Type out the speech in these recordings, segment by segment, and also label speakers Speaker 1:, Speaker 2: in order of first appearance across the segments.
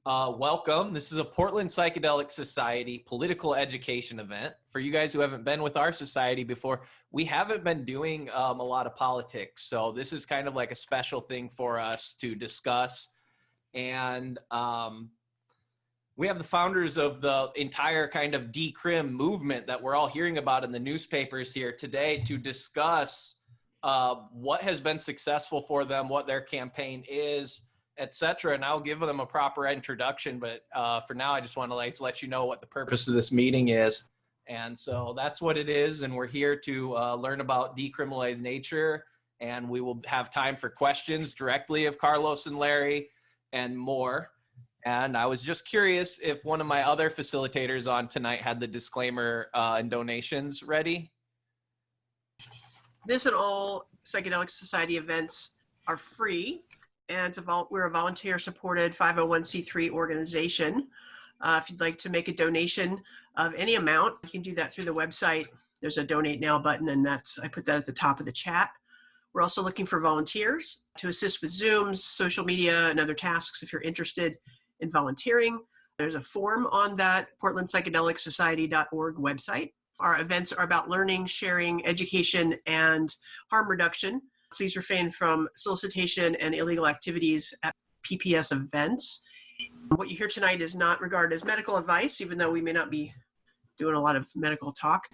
Speaker 1: Welcome. This is a Portland Psychedelic Society political education event. For you guys who haven't been with our society before, we haven't been doing a lot of politics. So this is kind of like a special thing for us to discuss. And we have the founders of the entire kind of decrim movement that we're all hearing about in the newspapers here today to discuss what has been successful for them, what their campaign is, etc. And I'll give them a proper introduction, but for now, I just want to let you know what the purpose of this meeting is. And so that's what it is. And we're here to learn about Decriminalize Nature, and we will have time for questions directly of Carlos and Larry and more. And I was just curious if one of my other facilitators on tonight had the disclaimer and donations ready.
Speaker 2: This and all Psychedelic Society events are free, and we're a volunteer-supported 501c3 organization. If you'd like to make a donation of any amount, you can do that through the website. There's a Donate Now button, and I put that at the top of the chat. We're also looking for volunteers to assist with Zooms, social media, and other tasks if you're interested in volunteering. There's a form on that portlandpsychedelicsociety.org website. Our events are about learning, sharing, education, and harm reduction. Please refrain from solicitation and illegal activities at PPS events. What you hear tonight is not regarded as medical advice, even though we may not be doing a lot of medical talk.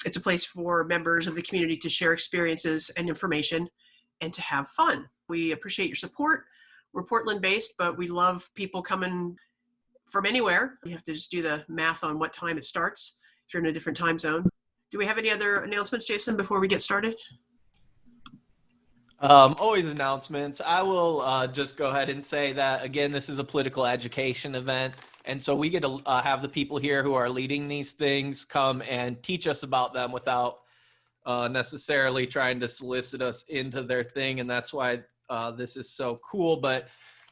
Speaker 2: It's a place for members of the community to share experiences and information and to have fun. We appreciate your support. We're Portland-based, but we love people coming from anywhere. You have to just do the math on what time it starts if you're in a different time zone. Do we have any other announcements, Jayson, before we get started?
Speaker 1: Always announcements. I will just go ahead and say that, again, this is a political education event. And so we get to have the people here who are leading these things come and teach us about them without necessarily trying to solicit us into their thing. And that's why this is so cool. But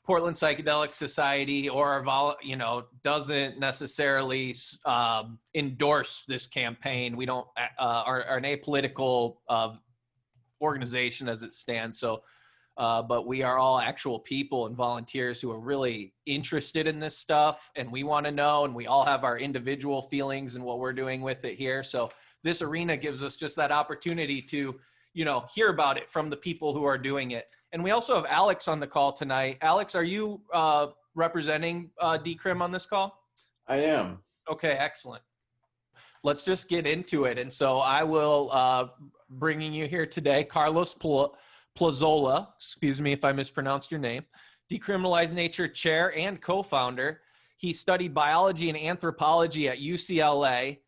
Speaker 1: Portland Psychedelic Society doesn't necessarily endorse this campaign. We don't are an apolitical organization as it stands. So, but we are all actual people and volunteers who are really interested in this stuff, and we want to know, and we all have our individual feelings and what we're doing with it here. So this arena gives us just that opportunity to, hear about it from the people who are doing it. And we also have Alex on the call tonight. Alex, are you representing Decrim on this call?
Speaker 3: I am.
Speaker 1: Okay, excellent. Let's just get into it. And so I will bringing you here today, Carlos Plazola, excuse me if I mispronounced your name, Decriminalize Nature chair and co-founder. He studied biology and anthropology at UCLA.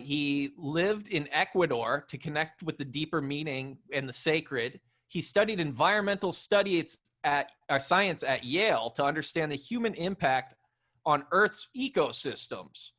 Speaker 1: He lived in Ecuador to connect with the deeper meaning and the sacred. He studied environmental science at Yale to understand the human impact on Earth's ecosystems.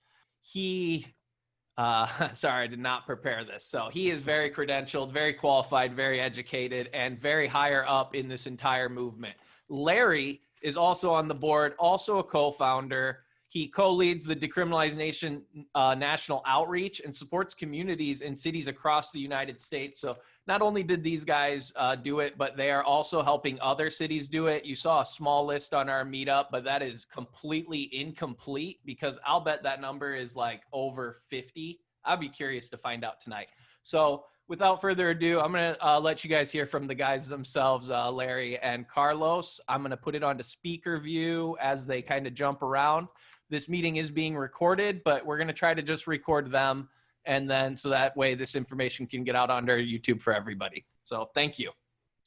Speaker 1: Sorry, I did not prepare this. So he is very credentialed, very qualified, very educated, and very higher up in this entire movement. Larry is also on the board, also a co-founder. He co-leads the Decriminalize Nation national outreach and supports communities in cities across the United States. So not only did these guys do it, but they are also helping other cities do it. You saw a small list on our meetup, but that is completely incomplete because I'll bet that number is like over 50. I'd be curious to find out tonight. So without further ado, I'm going to let you guys hear from the guys themselves, Larry and Carlos. I'm going to put it onto speaker view as they kind of jump around. This meeting is being recorded, but we're going to try to just record them. And then so that way this information can get out onto YouTube for everybody. So thank you.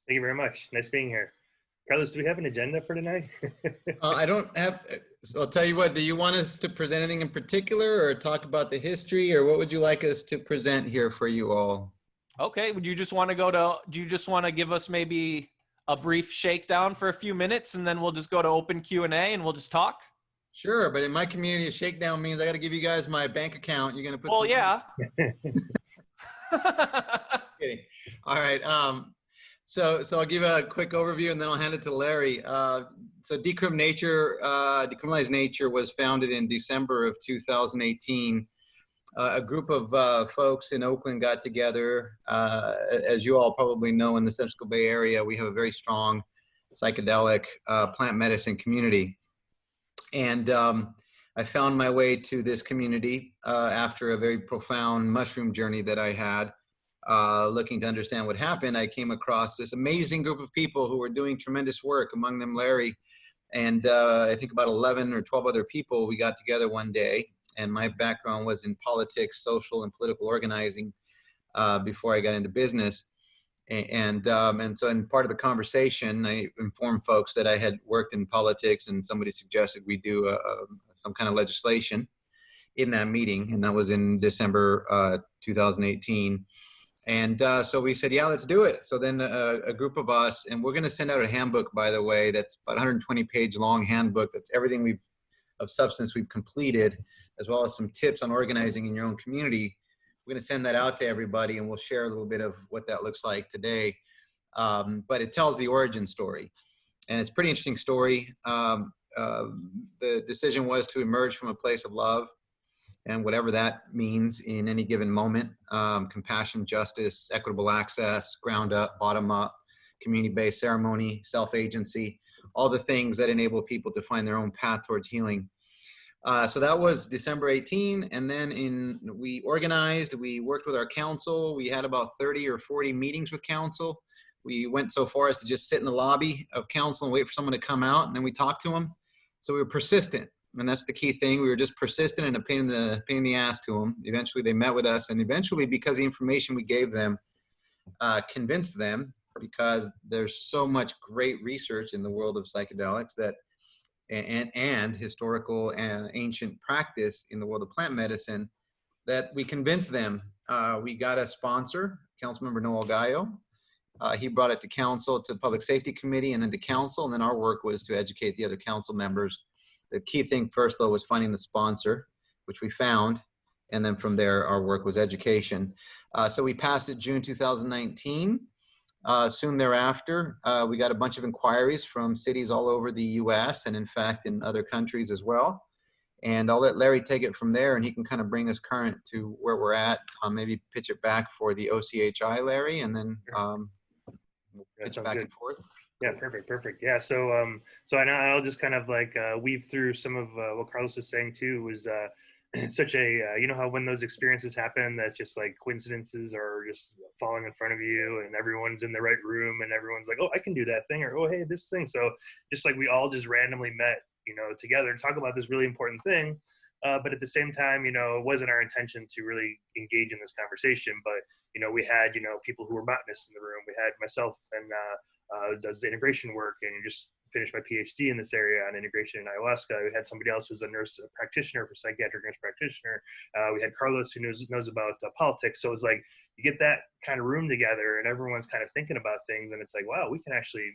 Speaker 4: Thank you very much. Nice being here. Carlos, do we have an agenda for tonight?
Speaker 3: I don't have, so I'll tell you what, do you want us to present anything in particular or talk about the history, or what would you like us to present here for you all?
Speaker 1: Okay, would you just want to do you just want to give us maybe a brief shakedown for a few minutes and then we'll just go to open Q&A and we'll just talk?
Speaker 3: Sure, but in my community, a shakedown means I got to give you guys my bank account. You're going to put.
Speaker 1: Well, yeah.
Speaker 3: Kidding. All right. So I'll give a quick overview and then I'll hand it to Larry. So Decriminalize Nature was founded in December of 2018. A group of folks in Oakland got together. As you all probably know, in the Central Bay Area, we have a very strong psychedelic plant medicine community. And I found my way to this community after a very profound mushroom journey that I had. Looking to understand what happened, I came across this amazing group of people who were doing tremendous work, among them Larry, and I think about 11 or 12 other people. We got together one day, and my background was in politics, social and political organizing before I got into business. And so in part of the conversation, I informed folks that I had worked in politics, and somebody suggested we do some kind of legislation in that meeting, and that was in December 2018. And so we said, yeah, let's do it. So then a group of us, and we're going to send out a handbook, by the way, that's about 120-page long handbook. That's everything of substance we've completed, as well as some tips on organizing in your own community. We're going to send that out to everybody, and we'll share a little bit of what that looks like today. But it tells the origin story, and it's a pretty interesting story. The decision was to emerge from a place of love, and whatever that means in any given moment, compassion, justice, equitable access, ground up, bottom up, community-based ceremony, self-agency, all the things that enable people to find their own path towards healing. So that was December 18, and then we organized, we worked with our council. We had about 30 or 40 meetings with council. We went so far as to just sit in the lobby of council and wait for someone to come out, and then we talked to them. So we were persistent. And that's the key thing. We were just persistent and a pain in the ass to them. Eventually they met with us, and eventually, because the information we gave them convinced them, because there's so much great research in the world of psychedelics that and historical and ancient practice in the world of plant medicine, that we convinced them. We got a sponsor, Councilmember Noel Gallo. He brought it to council, to the Public Safety Committee, and then to council. And then our work was to educate the other council members. The key thing first, though, was finding the sponsor, which we found. And then from there, our work was education. So we passed it June 2019. Soon thereafter, we got a bunch of inquiries from cities all over the US and in fact in other countries as well. And I'll let Larry take it from there, and he can kind of bring us current to where we're at. Maybe pitch it back for the OCHI, Larry, and then we'll pitch it back and forth.
Speaker 4: Yeah, perfect. Yeah, so I'll just kind of like weave through some of what Carlos was saying too. Was such a you know how when those experiences happen, that's just like coincidences are just falling in front of you, and everyone's in the right room, and everyone's like, oh, I can do that thing, or oh, hey, this thing. So just like we all just randomly met, together to talk about this really important thing. But at the same time, it wasn't our intention to really engage in this conversation. But we had people who were botanists in the room. We had myself and does the integration work and just finished my PhD in this area on integration in ayahuasca. We had somebody else who's a nurse practitioner, for psychiatric nurse practitioner. We had Carlos who knows about politics. So it's like you get that kind of room together and everyone's kind of thinking about things, and it's like, wow, we can actually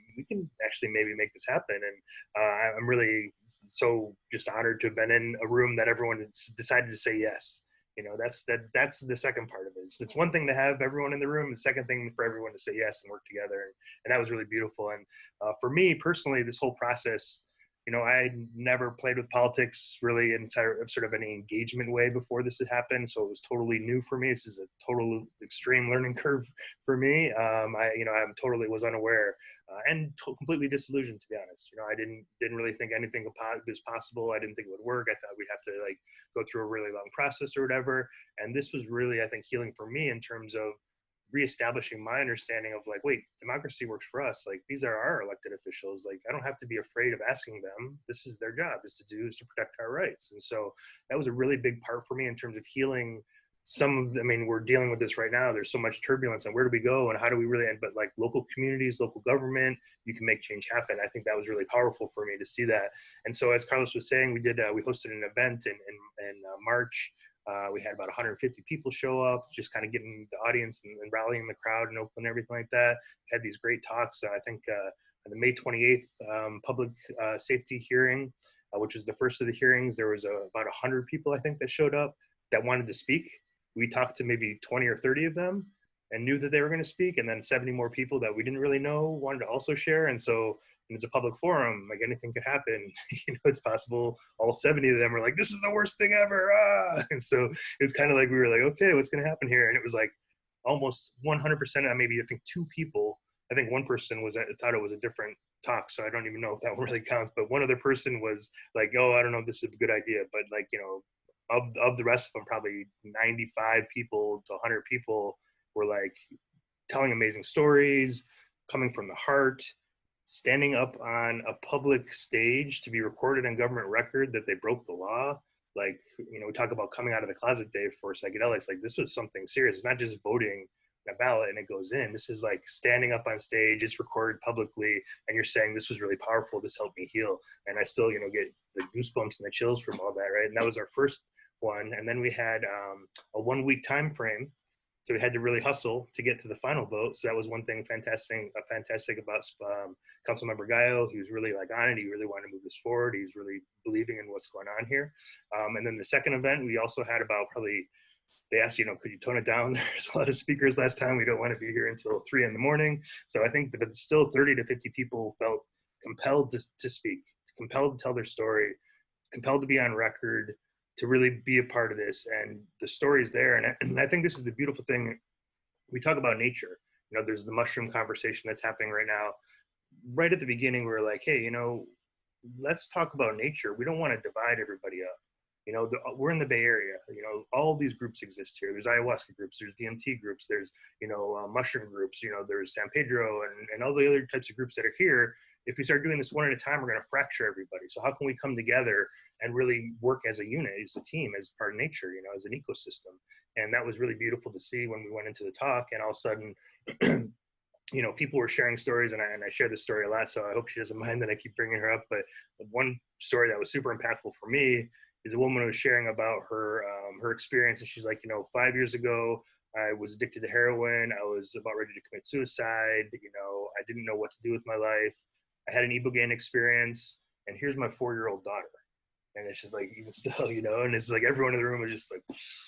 Speaker 4: maybe make this happen. And I'm really so just honored to have been in a room that everyone decided to say yes. That's the second part of it. It's one thing to have everyone in the room. The second thing for everyone to say yes and work together. And that was really beautiful. And for me personally, this whole process, I never played with politics really in sort of any engagement way before this had happened. So it was totally new for me. This is a total extreme learning curve for me. I totally was unaware and completely disillusioned, to be honest. I didn't really think anything was possible. I didn't think it would work. I thought we'd have to go through a really long process or whatever. And this was really, I think, healing for me in terms of reestablishing my understanding of wait, democracy works for us. These are our elected officials. I don't have to be afraid of asking them. This is their job is to protect our rights. And so that was a really big part for me in terms of healing we're dealing with this right now. There's so much turbulence, and where do we go and how do we really end? But local communities, local government, you can make change happen. I think that was really powerful for me to see that. And so as Carlos was saying, we hosted an event in March. We had about 150 people show up, just kind of getting the audience and rallying the crowd in Oakland and everything like that. We had these great talks. I think the May 28th public safety hearing, which was the first of the hearings, there was about 100 people, I think, that showed up that wanted to speak. We talked to maybe 20 or 30 of them and knew that they were going to speak. And then 70 more people that we didn't really know wanted to also share. And so it's a public forum, anything could happen. It's possible all 70 of them were like, this is the worst thing ever. And so it was kind of we were like, okay, what's going to happen here? And it was almost 100%, maybe I think 2 people I think one person thought it was a different talk, so I don't even know if that one really counts. But one other person was like, "Oh, I don't know if this is a good idea," but like, you know, of the rest of them, probably 95 people to 100 people were like telling amazing stories, coming from the heart, standing up on a public stage to be recorded on government record that they broke the law. Like, you know, we talk about coming out of the closet day for psychedelics. Like, this was something serious. It's not just voting a ballot and it goes in. This is like standing up on stage, it's recorded publicly, and you're saying this was really powerful, this helped me heal. And I still, you know, get the goosebumps and the chills from all that, right? And that was our first one. And then we had a 1 week time frame, so we had to really hustle to get to the final vote. So that was one thing fantastic about Councilmember Gallo. He was really like on it. He really wanted to move this forward. He was really believing in what's going on here. And then the second event, we also had about probably, they asked, you know, could you tone it down? There's a lot of speakers last time. We don't want to be here until 3 in the morning. So I think that still 30 to 50 people felt compelled to speak, compelled to tell their story, compelled to be on record, to really be a part of this. And the story's there. And I think this is the beautiful thing. We talk about nature. You know, there's the mushroom conversation that's happening right now. Right at the beginning, we were like, hey, you know, let's talk about nature. We don't want to divide everybody up. You know, we're in the Bay Area. You know, all these groups exist here. There's ayahuasca groups, there's DMT groups, there's, you know, mushroom groups, you know, there's San Pedro and all the other types of groups that are here. If we start doing this one at a time, we're going to fracture everybody. So how can we come together and really work as a unit, as a team, as part of nature, you know, as an ecosystem? And that was really beautiful to see when we went into the talk. And all of a sudden, you know, people were sharing stories, and I share this story a lot, so I hope she doesn't mind that I keep bringing her up. But one story that was super impactful for me is a woman who was sharing about her her experience. And she's like, you know, 5 years ago, I was addicted to heroin. I was about ready to commit suicide. You know, I didn't know what to do with my life. I had an Ibogaine experience, and here's my 4-year-old daughter. And it's just like, even still, you know, and it's like everyone in the room was just like,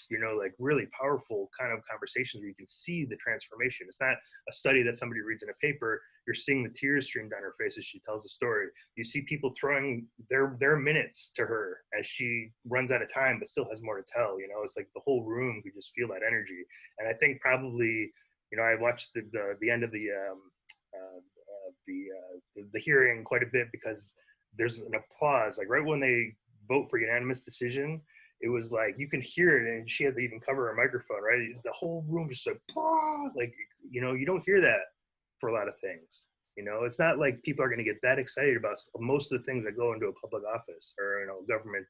Speaker 4: you know, like really powerful kind of conversations where you can see the transformation. It's not a study that somebody reads in a paper. You're seeing the tears stream down her face as she tells the story. You see people throwing their minutes to her as she runs out of time, but still has more to tell. You know, it's like the whole room could just feel that energy. And I think probably, you know, I watched the end of the hearing quite a bit, because there's an applause, like right when they vote for unanimous decision, it was like you can hear it, and she had to even cover her microphone, right? The whole room just like, you know, you don't hear that for a lot of things. You know, it's not like people are going to get that excited about most of the things that go into a public office or, you know, government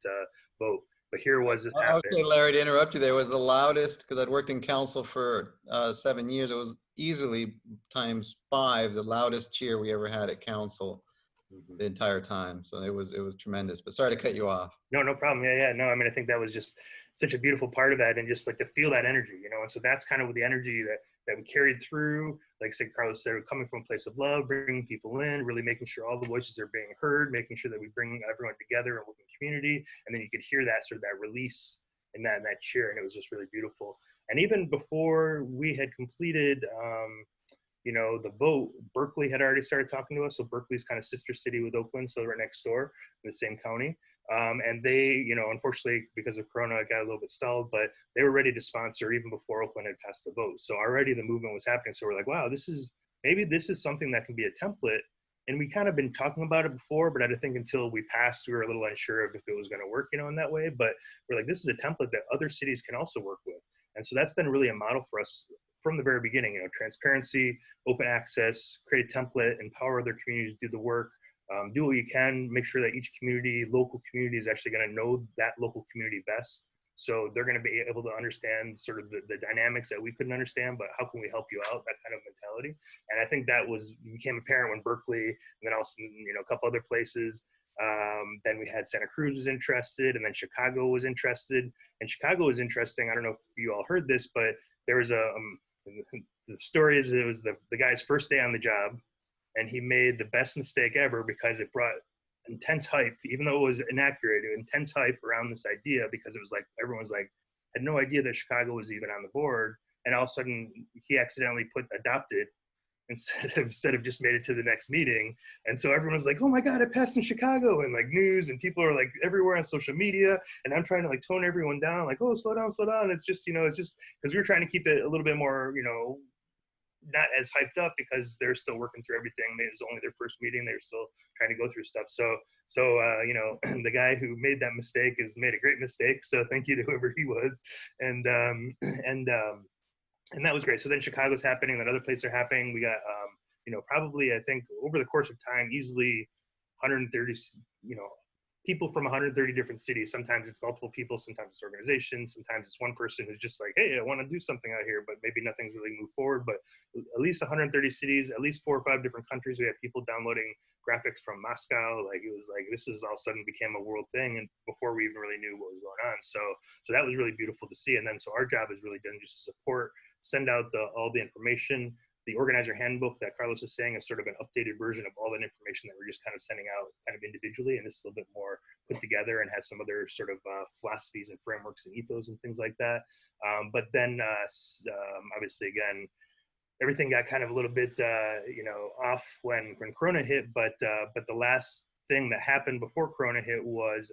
Speaker 4: vote. But here was this happened.
Speaker 3: Okay, Larry, to interrupt you, there was the loudest, because I'd worked in council for 7 years. It was easily times 5 the loudest cheer we ever had at council the entire time. So it was tremendous. But sorry to cut you off.
Speaker 4: No problem. Yeah. No, I mean, I think that was just such a beautiful part of that, and just like to feel that energy, you know. And so that's kind of the energy that we carried through. Like St. Carlos said, coming from a place of love, bringing people in, really making sure all the voices are being heard, making sure that we bring everyone together and work in community. And then you could hear that sort of that release in that cheer, and it was just really beautiful. And even before we had completed, you know, the vote, Berkeley had already started talking to us. So Berkeley's kind of sister city with Oakland, so right next door in the same county. And they, you know, unfortunately, because of Corona, it got a little bit stalled, but they were ready to sponsor even before Oakland had passed the vote. So already the movement was happening. So we're like, wow, maybe this is something that can be a template. And we kind of been talking about it before, but I think until we passed, we were a little unsure of if it was going to work, you know, in that way. But we're like, this is a template that other cities can also work with. And so that's been really a model for us from the very beginning, you know, transparency, open access, create a template, empower other communities to do the work, do what you can, make sure that each community, local community, is actually going to know that local community best. So they're going to be able to understand sort of the dynamics that we couldn't understand, but how can we help you out, that kind of mentality. And I think that became apparent when Berkeley, and then also, you know, a couple other places. Then we had Santa Cruz was interested, and then Chicago was interested. And Chicago was interesting. I don't know if you all heard this, but there was the story is it was the guy's first day on the job, and he made the best mistake ever because it brought intense hype, even though it was inaccurate, intense hype around this idea, because it was like everyone's like had no idea that Chicago was even on the board, and all of a sudden he accidentally put adopted instead of just made it to the next meeting. And so everyone was like, oh my God, it passed in Chicago, and like news, and people are like everywhere on social media, and I'm trying to like tone everyone down, like, oh, slow down. It's just, you know, it's just because we were trying to keep it a little bit more, you know, not as hyped up because they're still working through everything. It was only their first meeting. They're still trying to go through stuff. So you know, the guy who made that mistake has made a great mistake. So thank you to whoever he was. And that was great. So then Chicago's happening, then other places are happening. We got, you know, probably, I think over the course of time, easily 130, you know, people from 130 different cities. Sometimes it's multiple people, sometimes it's organizations, sometimes it's one person who's just like, hey, I want to do something out here, but maybe nothing's really moved forward. But at least 130 cities, at least 4 or 5 different countries. We had people downloading graphics from Moscow. Like, it was like, this was all of a sudden became a world thing, and before we even really knew what was going on. So that was really beautiful to see. And then, so our job is really done just to support, send out all the information. The organizer handbook that Carlos is saying is sort of an updated version of all that information that we're just kind of sending out kind of individually. And this is a little bit more put together and has some other sort of philosophies and frameworks and ethos and things like that. But then obviously, again, everything got kind of a little bit, you know, off when Corona hit. But the last thing that happened before Corona hit was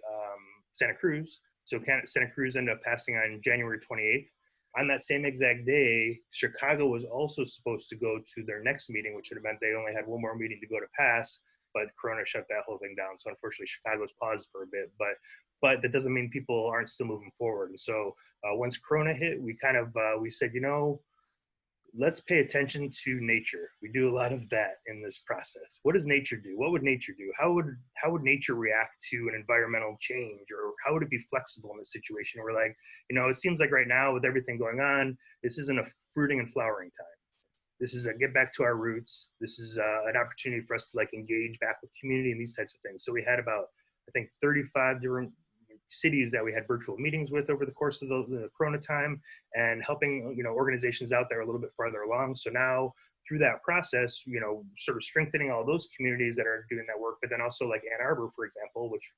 Speaker 4: Santa Cruz. So Santa Cruz ended up passing on January 28th. On that same exact day, Chicago was also supposed to go to their next meeting, which would have meant they only had one more meeting to go to pass, but Corona shut that whole thing down. So unfortunately, Chicago's paused for a bit, but that doesn't mean people aren't still moving forward. And so once Corona hit, we kind of, we said, you know, let's pay attention to nature. We do a lot of that in this process. What does nature do? What would nature do? How would nature react to an environmental change, or how would it be flexible in this situation? We're like, you know, it seems like right now with everything going on, this isn't a fruiting and flowering time. This is a get back to our roots. This is an opportunity for us to like engage back with community and these types of things. So we had about, I think, 35 different cities that we had virtual meetings with over the course of the Corona time, and helping, you know, organizations out there a little bit farther along. So now through that process, you know, sort of strengthening all those communities that are doing that work, but then also like Ann Arbor, for example, which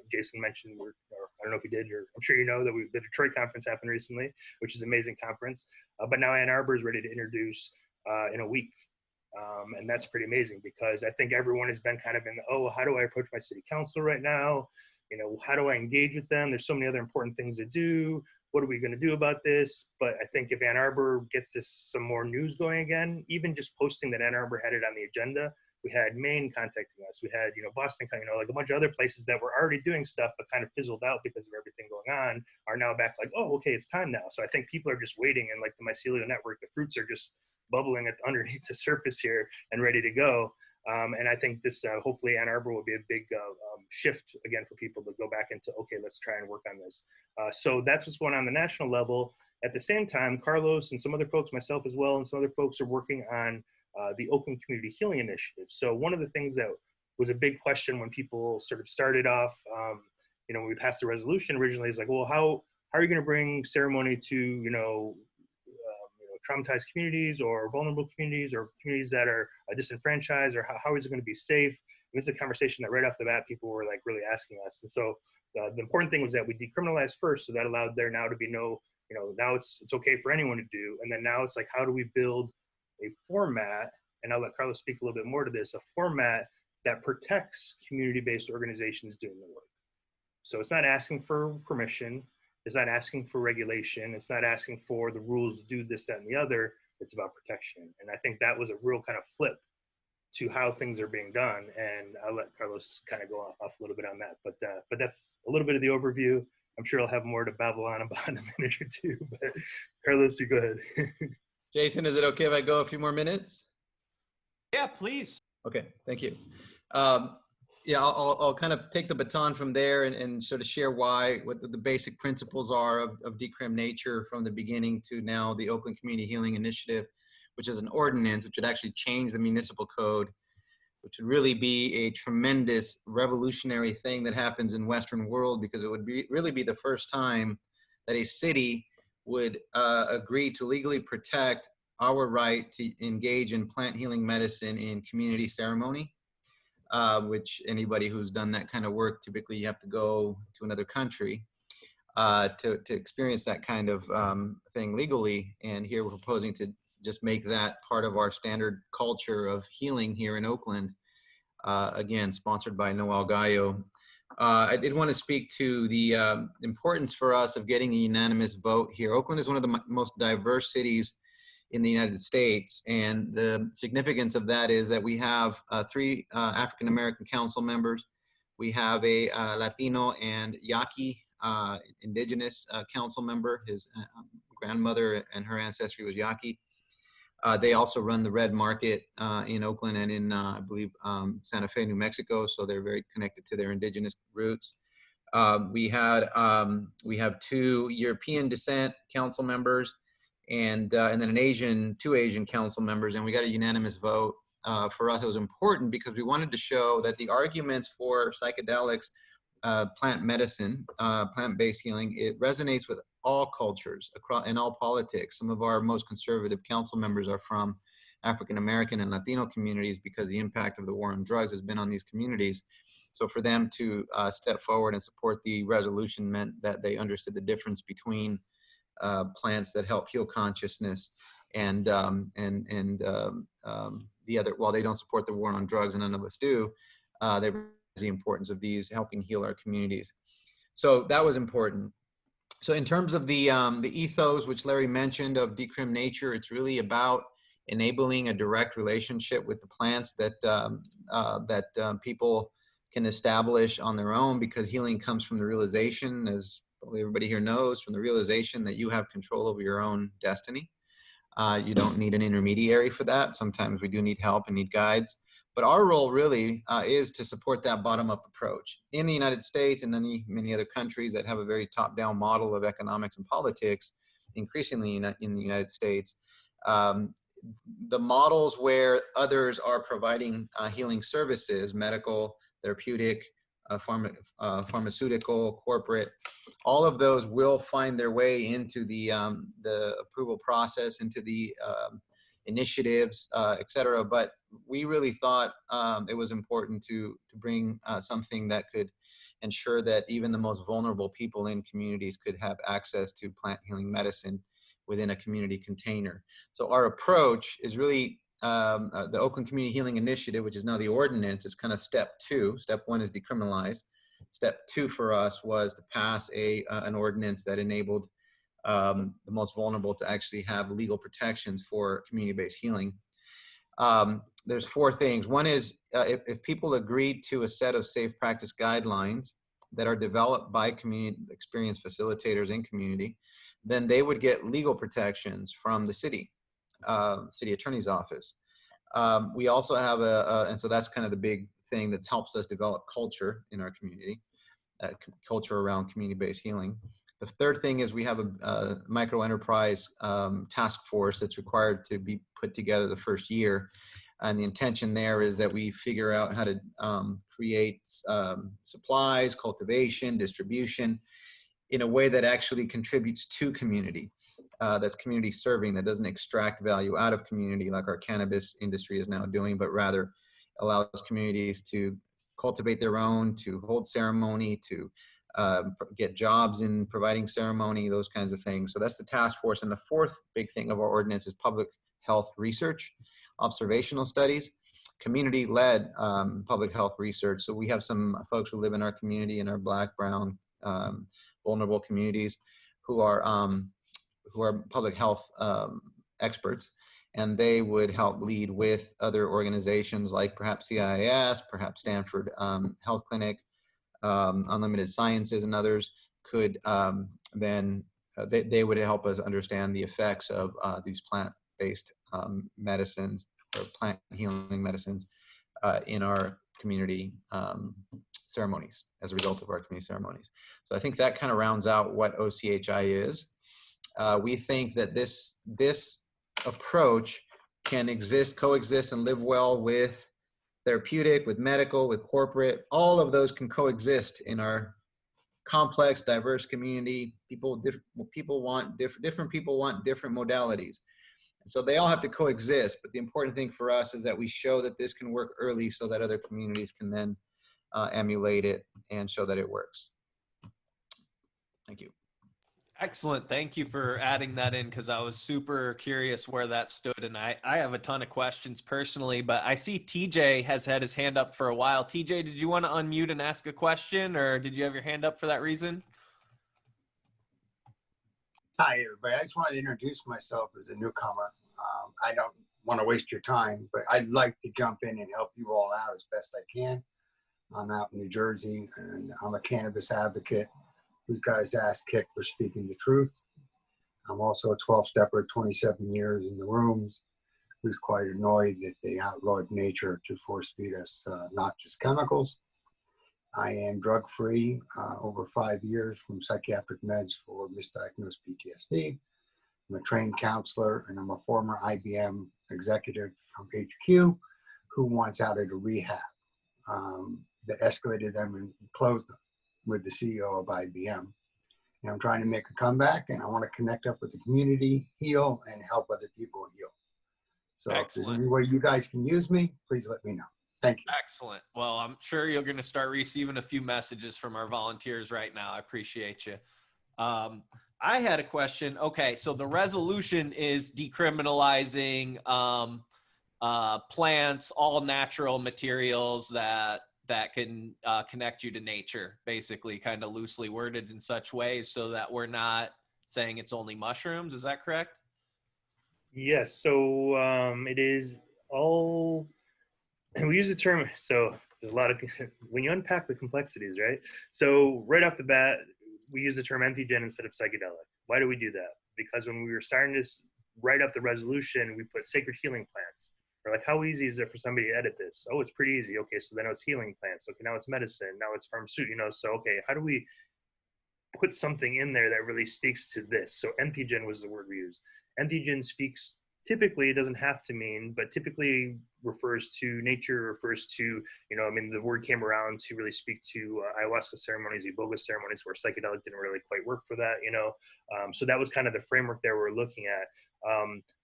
Speaker 4: Jayson mentioned, or I don't know if he did, or I'm sure you know that the Detroit conference happened recently, which is an amazing conference. But now Ann Arbor is ready to introduce in a week. And that's pretty amazing, because I think everyone has been kind of in, how do I approach my city council right now? You know, how do I engage with them? There's so many other important things to do. What are we going to do about this? But I think if Ann Arbor gets some more news going again, even just posting that Ann Arbor had it on the agenda, we had Maine contacting us. We had, you know, Boston, you know, like a bunch of other places that were already doing stuff, but kind of fizzled out because of everything going on, are now back like, oh, okay, it's time now. So I think people are just waiting, and like the mycelial network, the fruits are just bubbling underneath the surface here and ready to go. And I think this, hopefully Ann Arbor will be a big shift again for people to go back into, okay, let's try and work on this. So that's what's going on the national level. At the same time, Carlos and some other folks, myself as well, and some other folks are working on the Oakland Community Healing Initiative. So one of the things that was a big question when people sort of started off, you know, when we passed the resolution originally, is like, well, how are you going to bring ceremony to, you know, traumatized communities or vulnerable communities or communities that are disenfranchised, or how is it going to be safe? And this is a conversation that right off the bat people were like really asking us. And so the important thing was that we decriminalized first, so that allowed there now to be no, you know, now it's okay for anyone to do. And then now it's like, how do we build a format, and I'll let Carlos speak a little bit more to this, a format that protects community-based organizations doing the work. So it's not asking for permission, it's not asking for regulation, it's not asking for the rules to do this, that, and the other. It's about protection. And I think that was a real kind of flip to how things are being done. And I'll let Carlos kind of go off a little bit on that. But that's a little bit of the overview. I'm sure I'll have more to babble on about in a minute or two. But Carlos, you go ahead.
Speaker 3: Jayson, is it okay if I go a few more minutes?
Speaker 1: Yeah, please.
Speaker 3: Okay, thank you. Yeah, I'll kind of take the baton from there and sort of share what the basic principles are of Decrim Nature from the beginning to now the Oakland Community Healing Initiative, which is an ordinance which would actually change the municipal code, which would really be a tremendous revolutionary thing that happens in Western world, because it would really be the first time that a city would agree to legally protect our right to engage in plant healing medicine in community ceremony. Which anybody who's done that kind of work, typically you have to go to another country to experience that kind of thing legally. And here we're proposing to just make that part of our standard culture of healing here in Oakland. Again, sponsored by Noel Gallo. I did want to speak to the importance for us of getting a unanimous vote here. Oakland is one of the most diverse cities in the United States. And the significance of that is that we have 3 African-American council members. We have a Latino and Yaqui indigenous council member. His grandmother and her ancestry was Yaqui. They also run the Red Market in Oakland and in, I believe, Santa Fe, New Mexico. So they're very connected to their indigenous roots. We have 2 European descent council members, and then 2 Asian council members, and we got a unanimous vote. For us, it was important because we wanted to show that the arguments for psychedelics, plant medicine, plant-based healing, it resonates with all cultures across in all politics. Some of our most conservative council members are from African American and Latino communities because the impact of the war on drugs has been on these communities. So for them to step forward and support the resolution meant that they understood the difference between plants that help heal consciousness and the other. While they don't support the war on drugs, and none of us do, they realize the importance of these helping heal our communities. So that was important. So in terms of the ethos, which Larry mentioned, of Decrim Nature, it's really about enabling a direct relationship with the plants that people can establish on their own, because healing comes from the realization, as probably everybody here knows, from the realization that you have control over your own destiny. You don't need an intermediary for that. Sometimes we do need help and need guides. But our role really is to support that bottom-up approach. In the United States and many other countries that have a very top-down model of economics and politics, increasingly in the United States, the models where others are providing healing services, medical, therapeutic, pharmaceutical, corporate, all of those will find their way into the approval process, into the initiatives, et cetera. But we really thought it was important to bring something that could ensure that even the most vulnerable people in communities could have access to plant healing medicine within a community container. So our approach is really the Oakland Community Healing Initiative, which is now the ordinance. It's kind of step 2. Step 1 is decriminalize. Step 2 for us was to pass an ordinance that enabled the most vulnerable to actually have legal protections for community-based healing. There's 4 things. One is if people agreed to a set of safe practice guidelines that are developed by community experienced facilitators in community, then they would get legal protections from the city attorney's office. We also have and so that's kind of the big thing that helps us develop culture in our community, culture around community-based healing. The third thing is we have a micro enterprise task force that's required to be put together the first year. And the intention there is that we figure out how to create supplies, cultivation, distribution in a way that actually contributes to community, that's community serving, that doesn't extract value out of community like our cannabis industry is now doing, but rather allows communities to cultivate their own, to hold ceremony, to get jobs in providing ceremony, those kinds of things. So that's the task force. And the 4th big thing of our ordinance is public health research, observational studies, community-led public health research. So we have some folks who live in our community, in our Black, brown, vulnerable communities, who are public health experts, and they would help lead with other organizations like perhaps CIIS, perhaps Stanford Health Clinic, Unlimited Sciences, and others could then they would help us understand the effects of these plant-based medicines or plant healing medicines in our community ceremonies, as a result of our community ceremonies. So I think that kind of rounds out what OCHI is. We think that this approach can coexist and live well with therapeutic, with medical, with corporate. All of those can coexist in our complex, diverse community. Different people want different modalities. So they all have to coexist. But the important thing for us is that we show that this can work early so that other communities can then emulate it and show that it works. Thank you.
Speaker 1: Excellent. Thank you for adding that in, because I was super curious where that stood. And I have a ton of questions personally, but I see TJ has had his hand up for a while. TJ, did you want to unmute and ask a question, or did you have your hand up for that reason?
Speaker 5: Hi, everybody. I just wanted to introduce myself as a newcomer. I don't want to waste your time, but I'd like to jump in and help you all out as best I can. I'm out in New Jersey, and I'm a cannabis advocate who's got his ass kicked for speaking the truth. I'm also a 12-stepper, 27 years in the rooms, who's quite annoyed that they outlawed nature to force feed us not just chemicals. I am drug-free over 5 years from psychiatric meds for misdiagnosed PTSD. I'm a trained counselor, and I'm a former IBM executive from HQ who wants out of the rehab that escalated them and closed them with the CEO of IBM. And I'm trying to make a comeback, and I want to connect up with the community, heal, and help other people heal. So if there's any way you guys can use me, please let me know. Thank you.
Speaker 1: Excellent. Well, I'm sure you're going to start receiving a few messages from our volunteers right now. I appreciate you. I had a question. Okay, so the resolution is decriminalizing plants, all natural materials that can connect you to nature, basically, kind of loosely worded in such ways so that we're not saying it's only mushrooms. Is that correct?
Speaker 4: Yes. So it is all, and we use the term, so there's a lot of, when you unpack the complexities, right? So right off the bat, we use the term entheogen instead of psychedelic. Why do we do that? Because when we were starting to write up the resolution, we put sacred healing plants. We're like, how easy is it for somebody to edit this? Oh, it's pretty easy. Okay, so then it's healing plants. Okay, now it's medicine. Now it's pharmaceutical. So okay, how do we put something in there that really speaks to this? So entheogen was the word we used. Entheogen speaks, typically, it doesn't have to mean, but typically refers to nature, refers to, the word came around to really speak to ayahuasca ceremonies, iboga ceremonies, where psychedelic didn't really quite work for that, So that was kind of the framework that we're looking at.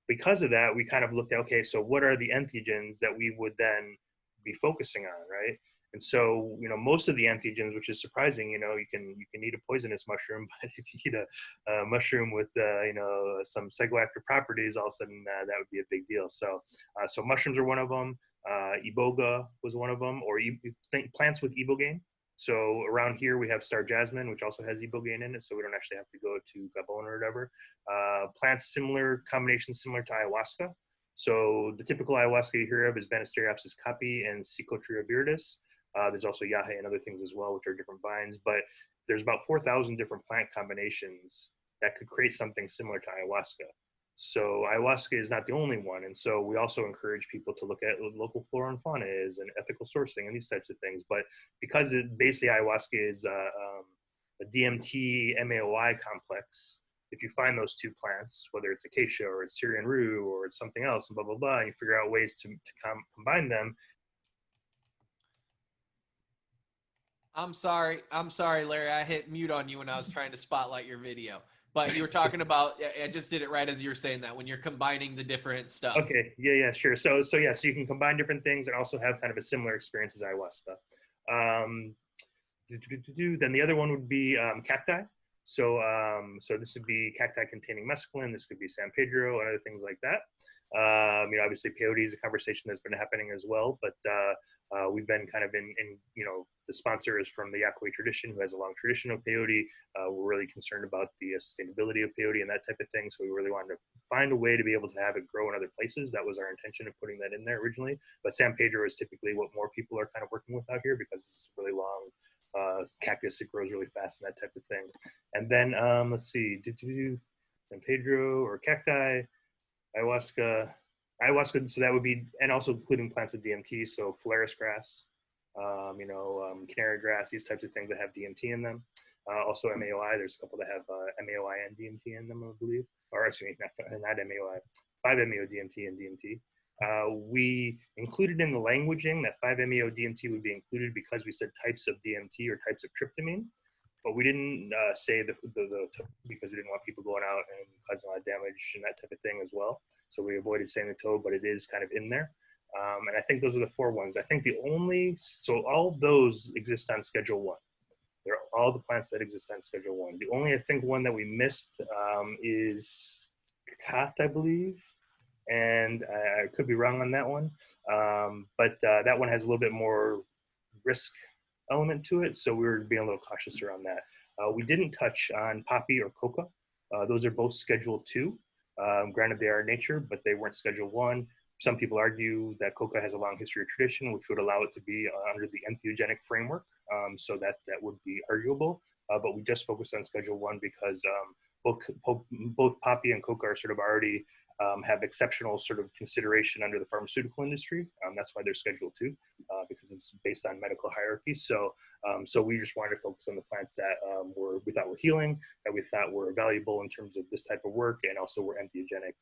Speaker 4: Because of that, we kind of looked at, okay, so what are the entheogens that we would then be focusing on, right? And so, most of the entheogens, which is surprising, you can eat a poisonous mushroom, but if you eat a mushroom with, some psychoactive properties, all of a sudden that would be a big deal. So, so mushrooms are one of them. Iboga was one of them, or think plants with ibogaine. So around here we have star jasmine, which also has ibogaine in it, so we don't actually have to go to Gabon or whatever. Plants combinations similar to ayahuasca. So the typical ayahuasca you hear of is Banisteriopsis caapi and Psychotria viridis. There's also yahe and other things as well, which are different vines, but there's about 4,000 different plant combinations that could create something similar to ayahuasca. So ayahuasca is not the only one. And so we also encourage people to look at what local flora and fauna is and ethical sourcing and these types of things. But because basically ayahuasca is a DMT MAOI complex, if you find those two plants, whether it's acacia or it's Syrian rue or it's something else, and blah, blah, blah, and you figure out ways to combine them.
Speaker 1: I'm sorry, Larry. I hit mute on you when I was trying to spotlight your video. But you were talking about, I just did it right as you were saying that, when you're combining the different stuff.
Speaker 4: Okay, yeah, sure. So you can combine different things and also have kind of a similar experience as ayahuasca. Then the other one would be cacti. So this would be cacti containing mescaline. This could be San Pedro and other things like that. Obviously peyote is a conversation that's been happening as well, but we've been kind of in the sponsor is from the Yakwe tradition, who has a long tradition of peyote. We're really concerned about the sustainability of peyote and that type of thing. So we really wanted to find a way to be able to have it grow in other places. That was our intention of putting that in there originally. But San Pedro is typically what more people are kind of working with out here because it's really long cactus. It grows really fast and that type of thing. And then let's see, San Pedro or cacti, ayahuasca. So that would be, and also including plants with DMT. So Phalaris grass, canary grass, these types of things that have DMT in them. Also MAOI, there's a couple that have MAOI and DMT in them, I believe. Or actually, not MAOI, 5-MeO DMT and DMT. We included in the languaging that 5-MeO DMT would be included because we said types of DMT or types of tryptamine, but we didn't say the because we didn't want people going out and causing a lot of damage and that type of thing as well. So we avoided saying the toad, but it is kind of in there. And I think those are the 4 ones. I think so all of those exist on Schedule 1. They're all the plants that exist on Schedule 1. The only, I think, one that we missed is Kat, I believe. And I could be wrong on that one. But that one has a little bit more risk element to it. So we were being a little cautious around that. We didn't touch on poppy or coca. Those are both Schedule 2. Granted, they are nature, but they weren't Schedule 1. Some people argue that coca has a long history of tradition, which would allow it to be under the entheogenic framework, so that would be arguable. But we just focused on Schedule 1 because both poppy and coca are sort of already have exceptional sort of consideration under the pharmaceutical industry. That's why they're Schedule 2, because it's based on medical hierarchy. So we just wanted to focus on the plants that we thought were healing, that we thought were valuable in terms of this type of work, and also were entheogenic.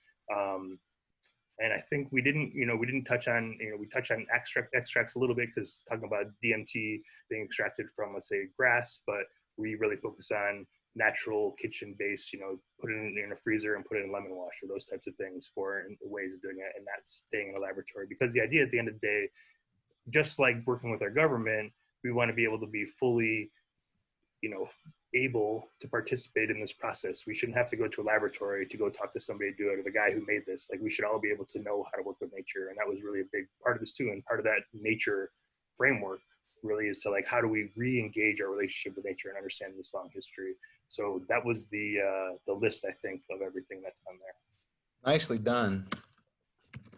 Speaker 4: And I think we didn't touch on, we touched on extracts a little bit because talking about DMT being extracted from, let's say, grass, but we really focus on natural kitchen-based, put it in a freezer and put it in lemon wash or those types of things for ways of doing it and not staying in a laboratory. Because the idea at the end of the day, just like working with our government, we want to be able to be fully, able to participate in this process. We shouldn't have to go to a laboratory to go talk to somebody to do it, or the guy who made this. Like, we should all be able to know how to work with nature. And that was really a big part of this too. And part of that nature framework really is to, like, how do we re-engage our relationship with nature and understand this long history? So that was the list, I think, of everything that's on there.
Speaker 3: Nicely done.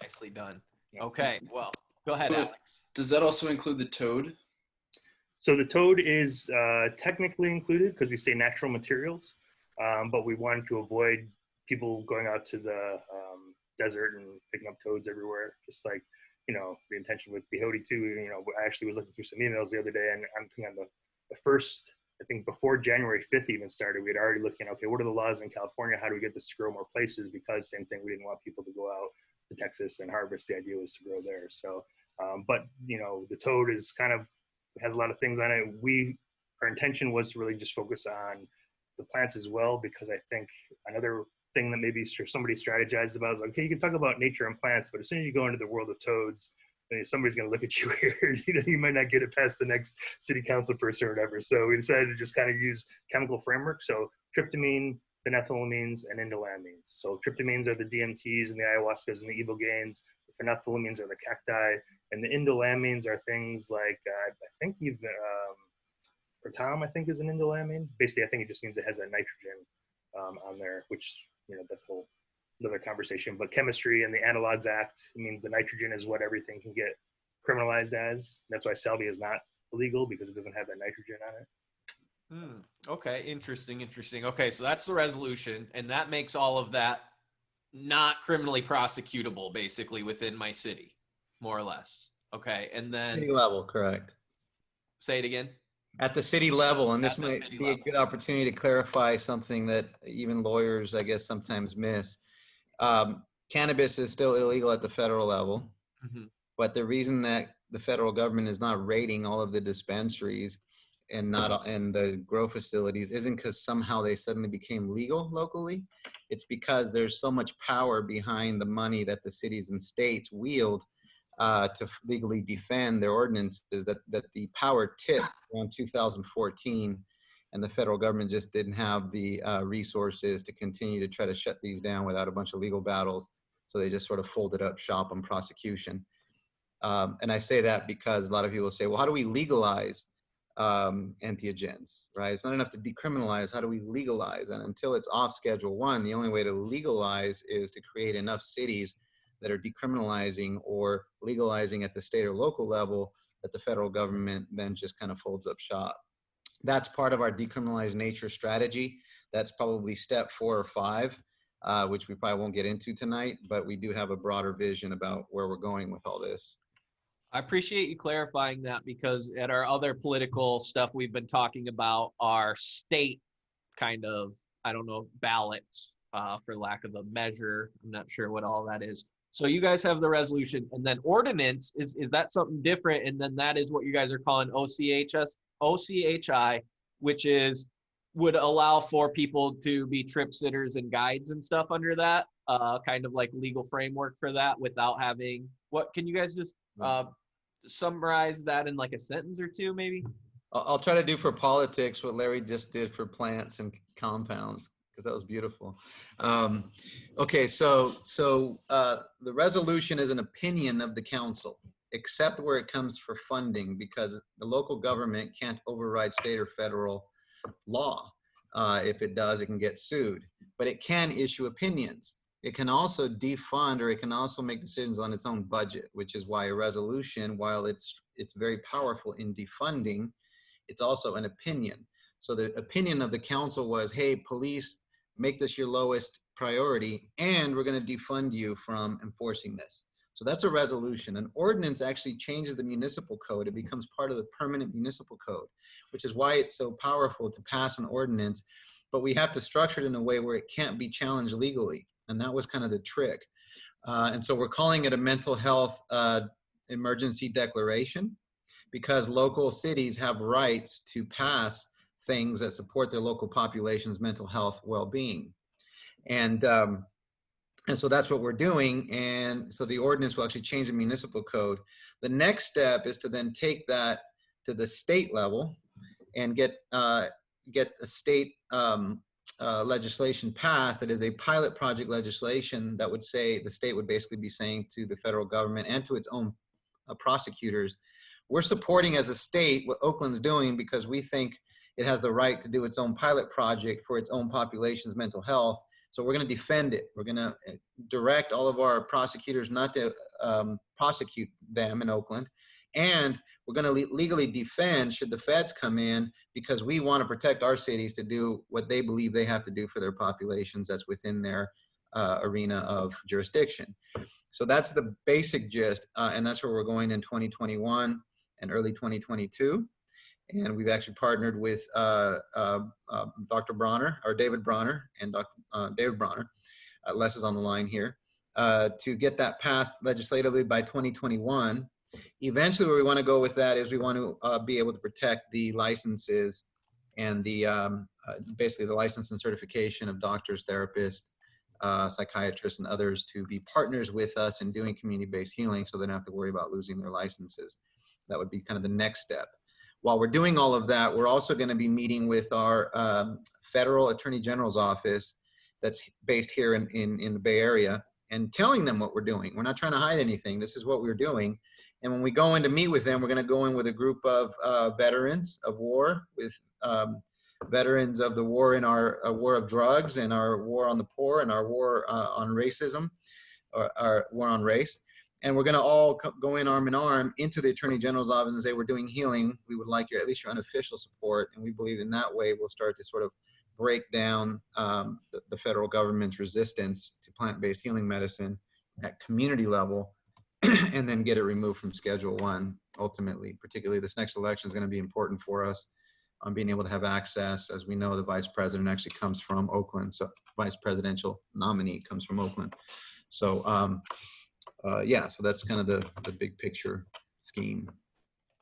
Speaker 1: Nicely done. Okay, well, go ahead, Alex.
Speaker 6: Does that also include the toad?
Speaker 4: So the toad is technically included because we say natural materials, but we wanted to avoid people going out to the desert and picking up toads everywhere. Just like, the intention with Peyote too. I actually was looking through some emails the other day, and I'm thinking on the first, I think before January 5th even started, we had already looking, okay, what are the laws in California? How do we get this to grow more places? Because same thing, we didn't want people to go out to Texas and harvest. The idea was to grow there. So, but the toad is kind of, has a lot of things on it. Our intention was to really just focus on the plants as well, because I think another thing that maybe somebody strategized about is like, okay, you can talk about nature and plants, but as soon as you go into the world of toads, somebody's going to look at you weird. You might not get it past the next city council person or whatever. So we decided to just kind of use chemical framework. So tryptamine, phenethylamines, and indolamines. So tryptamines are the DMTs and the ayahuascas and the ibogaines. The phenethylamines are the cacti, and the indolamines are things like I think even protam, I think, is an indolamine. Basically, I think it just means it has that nitrogen on there, which that's a whole another conversation. But chemistry and the Analogs Act means the nitrogen is what everything can get criminalized as. That's why salvia is not illegal, because it doesn't have that nitrogen on it.
Speaker 1: Okay, interesting. Okay, so that's the resolution, and that makes all of that not criminally prosecutable, basically, within my city, more or less. Okay, and then
Speaker 3: City level, correct.
Speaker 1: Say it again.
Speaker 3: At the city level, and this might
Speaker 1: city
Speaker 3: be
Speaker 1: level.
Speaker 3: a good opportunity to clarify something that even lawyers, I guess, sometimes miss. Cannabis is still illegal at the federal level, but the reason that the federal government is not raiding all of the dispensaries and the grow facilities isn't because somehow they suddenly became legal locally. It's because there's so much power behind the money that the cities and states wield to legally defend their ordinances, that the power tipped around 2014, and the federal government just didn't have the resources to continue to try to shut these down without a bunch of legal battles. So they just sort of folded up shop on prosecution. And I say that because a lot of people say, well, how do we legalize entheogens, right? It's not enough to decriminalize. How do we legalize? And until it's off Schedule 1, the only way to legalize is to create enough cities that are decriminalizing or legalizing at the state or local level that the federal government then just kind of folds up shop. That's part of our Decriminalize Nature strategy. That's probably step 4 or 5, which we probably won't get into tonight, but we do have a broader vision about where we're going with all this.
Speaker 1: I appreciate you clarifying that, because at our other political stuff we've been talking about our state kind of, I don't know, ballots, for lack of a measure. I'm not sure what all that is. So you guys have the resolution, and then ordinance, is that something different? And then that is what you guys are calling OCHI, which would allow for people to be trip sitters and guides and stuff under that, kind of like legal framework for that without having, can you guys just summarize that in like a sentence or two, maybe?
Speaker 3: I'll try to do for politics what Larry just did for plants and compounds, because that was beautiful. Okay, so the resolution is an opinion of the council, except where it comes for funding, because the local government can't override state or federal law. If it does, it can get sued, but it can issue opinions. it can also defund, or it can also make decisions on its own budget, which is why a resolution, while it's very powerful in defunding, it's also an opinion. So the opinion of the council was, hey, police, make this your lowest priority, and we're going to defund you from enforcing this. So that's a resolution. An ordinance actually changes the municipal code. It becomes part of the permanent municipal code, which is why it's so powerful to pass an ordinance, but we have to structure it in a way where it can't be challenged legally. And that was kind of the trick. And so we're calling it a mental health emergency declaration, because local cities have rights to pass things that support their local population's mental health well-being. And so that's what we're doing. And so the ordinance will actually change the municipal code. The next step is to then take that to the state level and get a state legislation passed that is a pilot project legislation that would say, the state would basically be saying to the federal government and to its own prosecutors, we're supporting as a state what Oakland's doing because we think it has the right to do its own pilot project for its own population's mental health. So we're going to defend it. We're going to direct all of our prosecutors not to prosecute them in Oakland. And we're going to legally defend should the feds come in, because we want to protect our cities to do what they believe they have to do for their populations that's within their arena of jurisdiction. So that's the basic gist. And that's where we're going in 2021 and early 2022. And we've actually partnered with Dr. Bronner, or David Bronner, and Dr. David Bronner, Les is on the line here, to get that passed legislatively by 2021. Eventually, where we want to go with that is we want to be able to protect the licenses and the basically the license and certification of doctors, therapists, psychiatrists, and others to be partners with us in doing community-based healing, so they don't have to worry about losing their licenses. That would be kind of the next step. While we're doing all of that, we're also going to be meeting with our federal attorney general's office that's based here in the Bay Area, and telling them what we're doing. We're not trying to hide anything. This is what we're doing. And when we go in to meet with them, we're going to go in with a group of veterans of war, with veterans of the war in our war of drugs, and our war on the poor, and our war on racism, or our war on race. And we're going to all go in arm in arm into the Attorney General's office and say, we're doing healing. We would like at least your unofficial support. And we believe in that way we'll start to sort of break down the federal government's resistance to plant-based healing medicine at community level, and then get it removed from Schedule I ultimately. Particularly this next election is going to be important for us on being able to have access. As we know, the vice president actually comes from Oakland. So vice presidential nominee comes from Oakland. So yeah, so that's kind of the big picture scheme.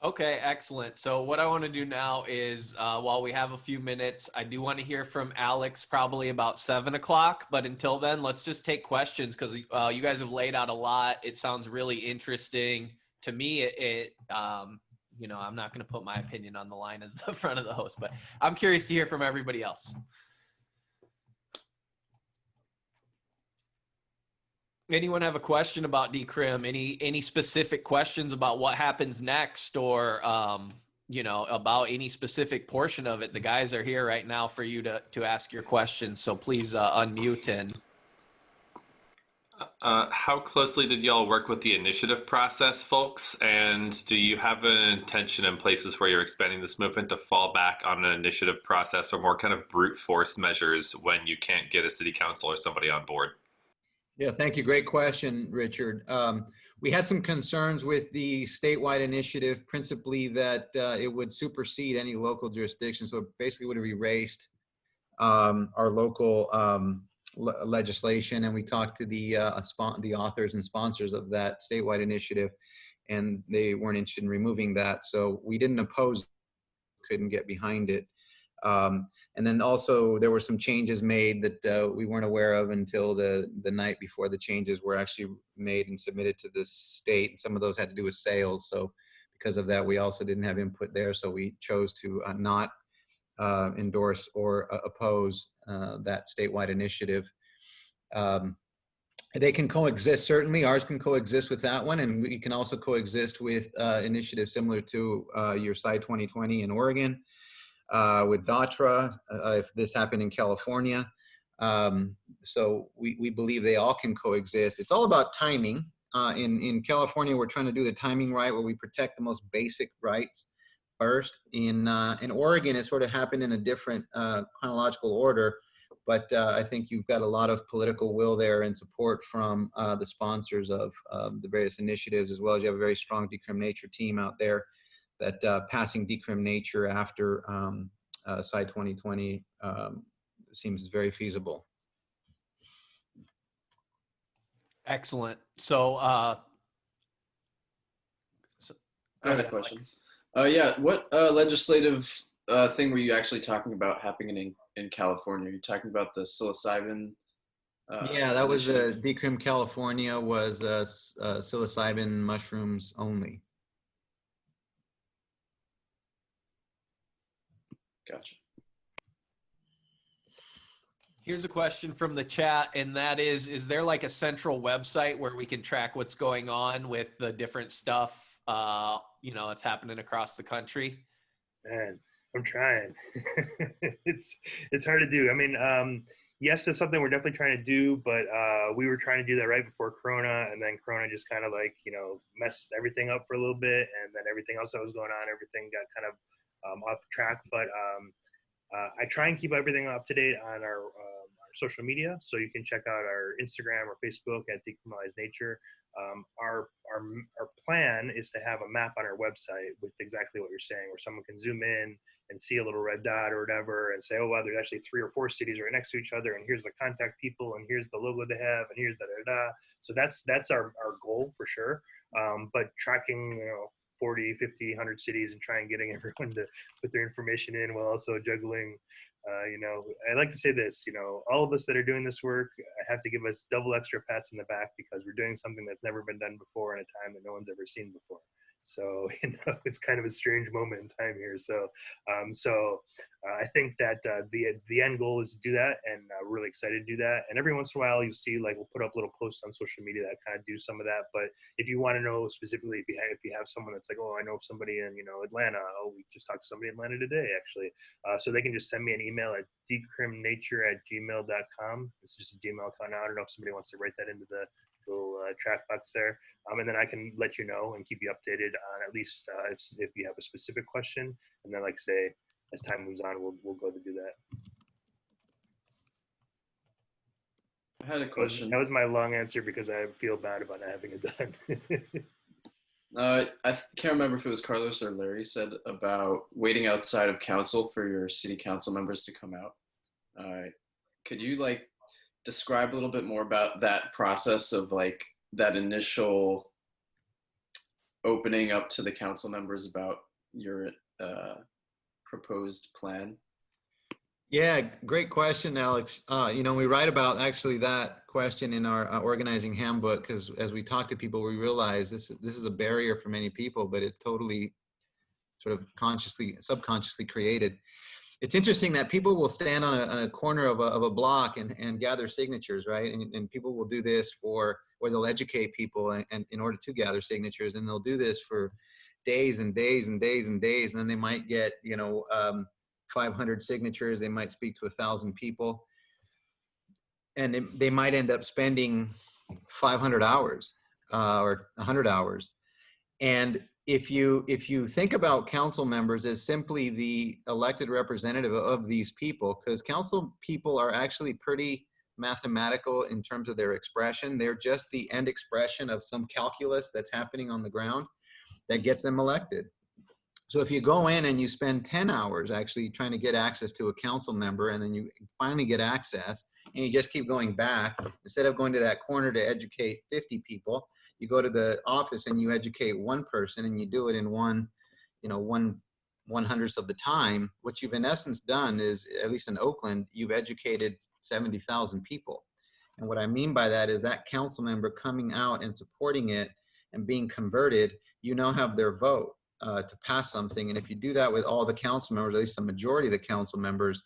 Speaker 1: Okay, excellent. So what I want to do now is, while we have a few minutes, I do want to hear from Alex probably about 7 o'clock. But until then, let's just take questions, because you guys have laid out a lot. It sounds really interesting. To me, you know, I'm not going to put my opinion on the line as the front of the host, but I'm curious to hear from everybody else. Anyone have a question about decrim? Any specific questions about what happens next, or you know, about any specific portion of it? The guys are here right now for you to ask your questions, so please unmute. And
Speaker 7: how closely did y'all work with the initiative process, folks? And do you have an intention in places where you're expanding this movement to fall back on an initiative process, or more kind of brute force measures when you can't get a city council or somebody on board?
Speaker 3: Yeah, thank you. Great question, Richard. We had some concerns with the statewide initiative, principally that it would supersede any local jurisdiction. So it basically would have erased our local legislation. And we talked to the authors and sponsors of that statewide initiative, and they weren't interested in removing that. So we didn't oppose, couldn't get behind it. And then also there were some changes made that we weren't aware of until the night before the changes were actually made and submitted to the state. And some of those had to do with sales. So because of that, we also didn't have input there. So we chose to not endorse or oppose that statewide initiative. They can coexist, certainly. Ours can coexist with that one. And we can also coexist with initiatives similar to your Side 2020 in Oregon. With DATRA, if this happened in California, So we believe they all can coexist. It's all about timing. In California, we're trying to do the timing right, where we protect the most basic rights first. In Oregon, it sort of happened in a different chronological order, but I think you've got a lot of political will there and support from the sponsors of the various initiatives, as well as you have a very strong Decrim Nature team out there that passing Decrim Nature after Side 2020 seems very feasible.
Speaker 1: Excellent. So,
Speaker 6: I had a question. Yeah, what legislative thing were you actually talking about happening in California? Are you talking about the psilocybin?
Speaker 3: Yeah, that was Decrim California was psilocybin mushrooms only.
Speaker 6: Gotcha.
Speaker 1: here's a question from the chat, and that is there like a central website where we can track what's going on with the different stuff, that's happening across the country?
Speaker 4: Man, I'm trying. it's hard to do. I mean, yes, that's something we're definitely trying to do, but we were trying to do that right before Corona, and then Corona just kind of like, messed everything up for a little bit, and then everything else that was going on, everything got kind of off track. But I try and keep everything up to date on our social media, so you can check out our Instagram or Facebook at Decriminalize Nature. Our plan is to have a map on our website with exactly what you're saying, where someone can zoom in and see a little red dot or whatever and say, oh, wow, there's actually 3 or 4 cities right next to each other, and here's the contact people, and here's the logo they have, and here's da-da-da. So that's our goal for sure. But tracking, 40, 50, 100 cities and trying getting everyone to put their information in while also juggling, I like to say this, all of us that are doing this work have to give us double extra pats in the back, because we're doing something that's never been done before in a time that no one's ever seen before. So, it's kind of a strange moment in time here. So, I think that the end goal is to do that, and we're really excited to do that. And every once in a while, you see, like, we'll put up little posts on social media that kind of do some of that. But if you want to know specifically, if you have someone that's like, oh, I know somebody in, Atlanta. Oh, we just talked to somebody in Atlanta today, actually. So they can just send me an email at decrimnature@gmail.com. It's just a Gmail account now. I don't know if somebody wants to write that into the little track box there. And then I can let you know and keep you updated on at least if you have a specific question. And then, like say, as time moves on, we'll go to do that.
Speaker 6: I had a question.
Speaker 4: That was my long answer because I feel bad about not having it done.
Speaker 6: I can't remember if it was Carlos or Larry said about waiting outside of council for your city council members to come out. Could you describe a little bit more about that process of that initial opening up to the council members about your proposed plan?
Speaker 3: Yeah, great question, Alex. We write about actually that question in our organizing handbook, because as we talk to people, we realize this is a barrier for many people, but it's totally sort of subconsciously created. It's interesting that people will stand on a corner of a block and gather signatures, right? And people will do this or they'll educate people and in order to gather signatures, and they'll do this for days and days and days and days, and then they might get 500 signatures. They might speak to 1,000 people, and they might end up spending 500 hours or 100 hours. And if you think about council members as simply the elected representative of these people, because council people are actually pretty mathematical in terms of their expression. They're just the end expression of some calculus that's happening on the ground that gets them elected. So if you go in and you spend 10 hours actually trying to get access to a council member, and then you finally get access, and you just keep going back, instead of going to that corner to educate 50 people, you go to the office and you educate one person, and you do it in one 1/100th of the time. What you've in essence done is, at least in Oakland, you've educated 70,000 people. And what I mean by that is that council member coming out and supporting it and being converted, you now have their vote to pass something. And if you do that with all the council members, at least the majority of the council members,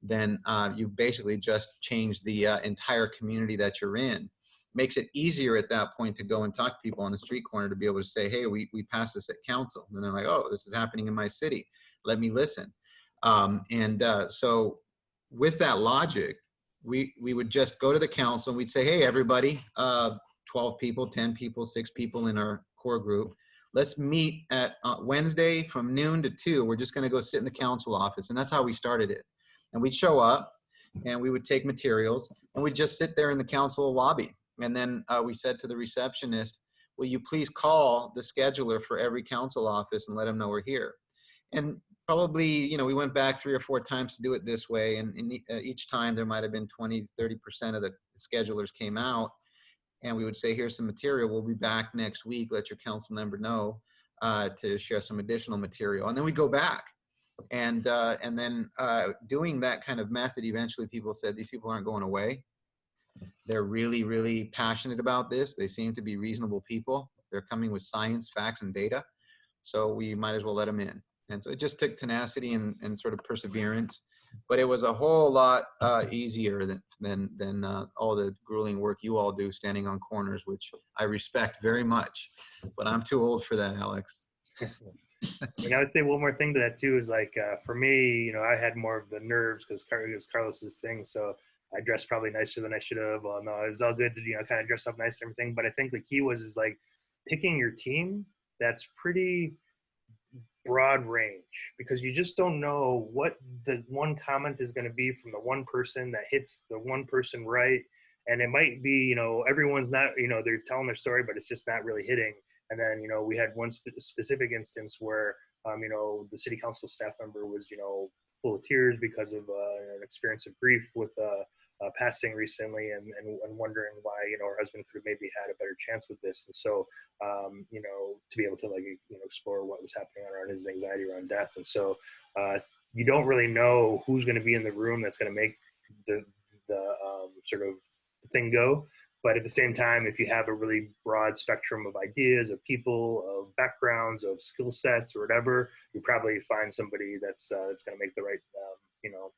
Speaker 3: then you basically just changed the entire community that you're in. Makes it easier at that point to go and talk to people on the street corner to be able to say, hey, we passed this at council. And they're like, oh, this is happening in my city. Let me listen. So with that logic, we would just go to the council and we'd say, hey, everybody, 12 people, 10 people, 6 people in our core group, let's meet at Wednesday from noon to 2. We're just going to go sit in the council office. And that's how we started it. And we'd show up and we would take materials and we'd just sit there in the council lobby. And then we said to the receptionist, will you please call the scheduler for every council office and let them know we're here? And probably, you know, we went back 3 or 4 times to do it this way. And each time there might've been 20, 30% of the schedulers came out. And we would say, here's some material. We'll be back next week. Let your council member know to share some additional material. And then we go back. And then doing that kind of method, eventually people said, these people aren't going away. They're really, really passionate about this. They seem to be reasonable people. They're coming with science, facts, and data. So we might as well let them in. And so it just took tenacity and sort of perseverance. But it was a whole lot easier than all the grueling work you all do standing on corners, which I respect very much. But I'm too old for that, Alex.
Speaker 4: And I would say one more thing to that too is like for me, you know, I had more of the nerves because it was Carlos's thing. So I dressed probably nicer than I should have. Well, no, it was all good to, you know, kind of dress up nice and everything. But I think the key is like picking your team that's pretty broad range, because you just don't know what the one comment is going to be from the one person that hits the one person right. And it might be, you know, everyone's not, you know, they're telling their story, but it's just not really hitting. And then, you know, we had one specific instance where, you know, the city council staff member was, you know, full of tears because of an experience of grief with passing recently, and wondering why, you know, her husband could have maybe had a better chance with this. And so, you know, to be able to, like, you know, explore what was happening around his anxiety around death. And so you don't really know who's going to be in the room that's going to make the sort of thing go. But at the same time, if you have a really broad spectrum of ideas, of people, of backgrounds, of skill sets, or whatever, you probably find somebody that's going to make the right, you know,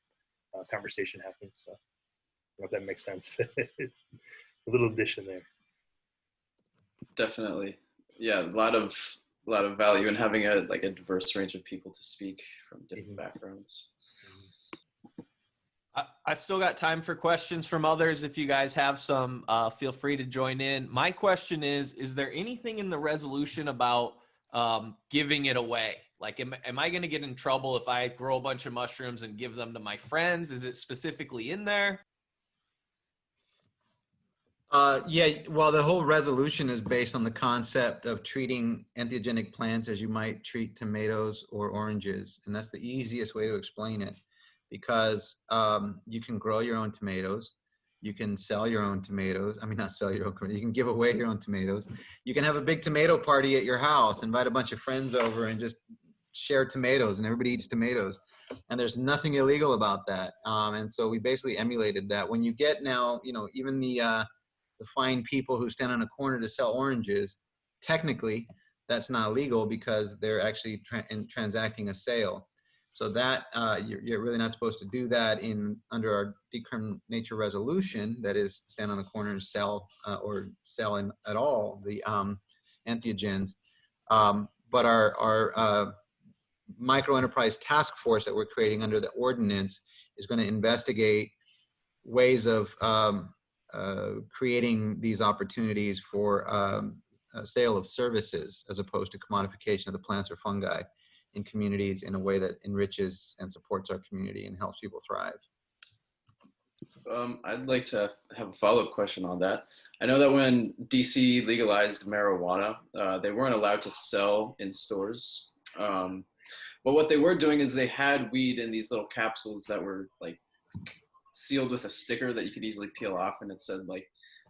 Speaker 4: conversation happen. So, I don't know if that makes sense. A little addition there.
Speaker 6: Definitely, yeah. A lot of value in having a diverse range of people to speak from different backgrounds.
Speaker 1: I still got time for questions from others. If you guys have some, feel free to join in. My question is there anything in the resolution about giving it away? Like, am I going to get in trouble if I grow a bunch of mushrooms and give them to my friends? Is it specifically in there?
Speaker 3: Yeah, well, the whole resolution is based on the concept of treating entheogenic plants as you might treat tomatoes or oranges. And that's the easiest way to explain it, because you can grow your own tomatoes. You can sell your own tomatoes. I mean, not sell your own, you can give away your own tomatoes. You can have a big tomato party at your house, invite a bunch of friends over and just share tomatoes, and everybody eats tomatoes. And there's nothing illegal about that. And so we basically emulated that. When you get now, you know, even the fine people who stand on a corner to sell oranges, technically that's not illegal because they're actually transacting a sale. So that you're really not supposed to do that under our Decriminalize Nature resolution, that is, stand on the corner and sell or sell at all the entheogens. But our micro enterprise task force that we're creating under the ordinance is going to investigate ways of creating these opportunities for sale of services as opposed to commodification of the plants or fungi in communities in a way that enriches and supports our community and helps people thrive.
Speaker 6: I'd like to have a follow-up question on that. I know that when DC legalized marijuana, they weren't allowed to sell in stores. But what they were doing is they had weed in these little capsules that were like sealed with a sticker that you could easily peel off, and it said like,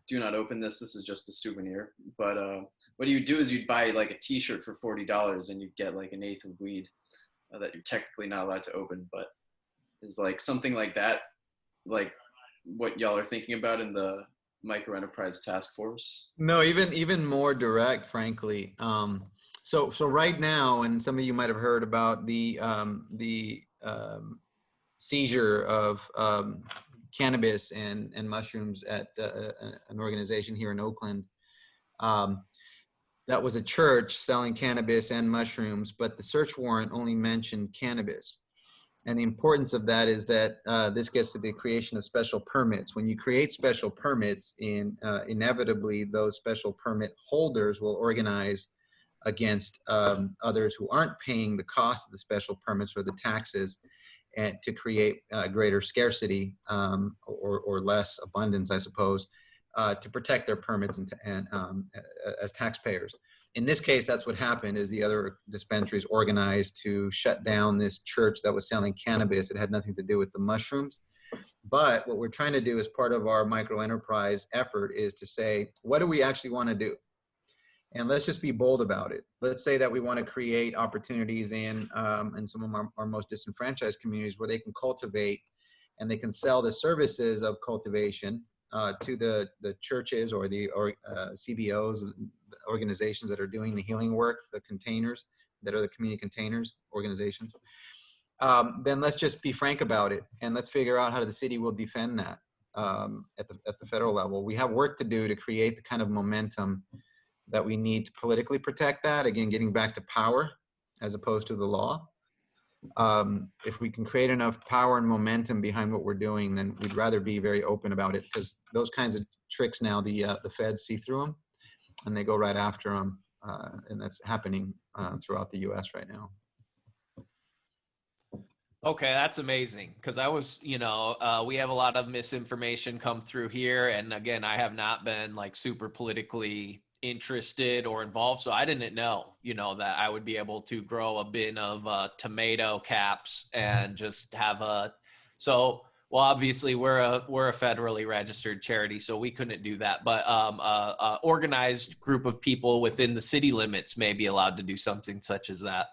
Speaker 6: do not open this, this is just a souvenir. But what you do is you'd buy like a t-shirt for $40 and you'd get like an eighth of weed that you're technically not allowed to open. But is like something like that, like what y'all are thinking about in the micro enterprise task force?
Speaker 3: No, even more direct, frankly. So right now, and some of you might have heard about the seizure of cannabis and mushrooms at an organization here in Oakland. That was a church selling cannabis and mushrooms, but the search warrant only mentioned cannabis. And the importance of that is that this gets to the creation of special permits. When you create special permits, inevitably those special permit holders will organize against others who aren't paying the cost of the special permits or the taxes, and to create greater scarcity or less abundance, I suppose, to protect their permits and as taxpayers. In this case, that's what happened, is the other dispensaries organized to shut down this church that was selling cannabis. It had nothing to do with the mushrooms. But what we're trying to do as part of our micro enterprise effort is to say, what do we actually want to do? And let's just be bold about it. Let's say that we want to create opportunities in some of our most disenfranchised communities where they can cultivate and they can sell the services of cultivation to the churches or the CBOs, organizations that are doing the healing work, the containers that are the community containers organizations. Then let's just be frank about it, and let's figure out how the city will defend that at the federal level. We have work to do to create the kind of momentum that we need to politically protect that. Again, getting back to power as opposed to the law. If we can create enough power and momentum behind what we're doing, then we'd rather be very open about it, because those kinds of tricks now, the feds see through them and they go right after them. And that's happening throughout the US right now.
Speaker 1: Okay, that's amazing. Because I was, we have a lot of misinformation come through here. And again, I have not been like super politically interested or involved. So I didn't know, that I would be able to grow a bin of tomato caps and just have well, obviously we're a federally registered charity, so we couldn't do that. But a organized group of people within the city limits may be allowed to do something such as that.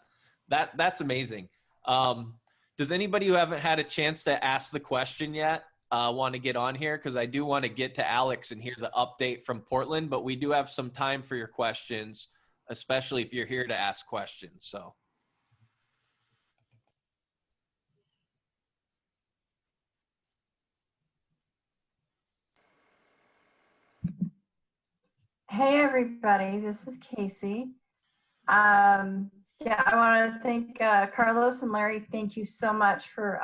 Speaker 1: That's amazing. Does anybody who haven't had a chance to ask the question yet want to get on here? Because I do want to get to Alex and hear the update from Portland, but we do have some time for your questions, especially if you're here to ask questions. So.
Speaker 8: Hey everybody, this is Casey. Yeah, I want to thank Carlos and Larry. Thank you so much for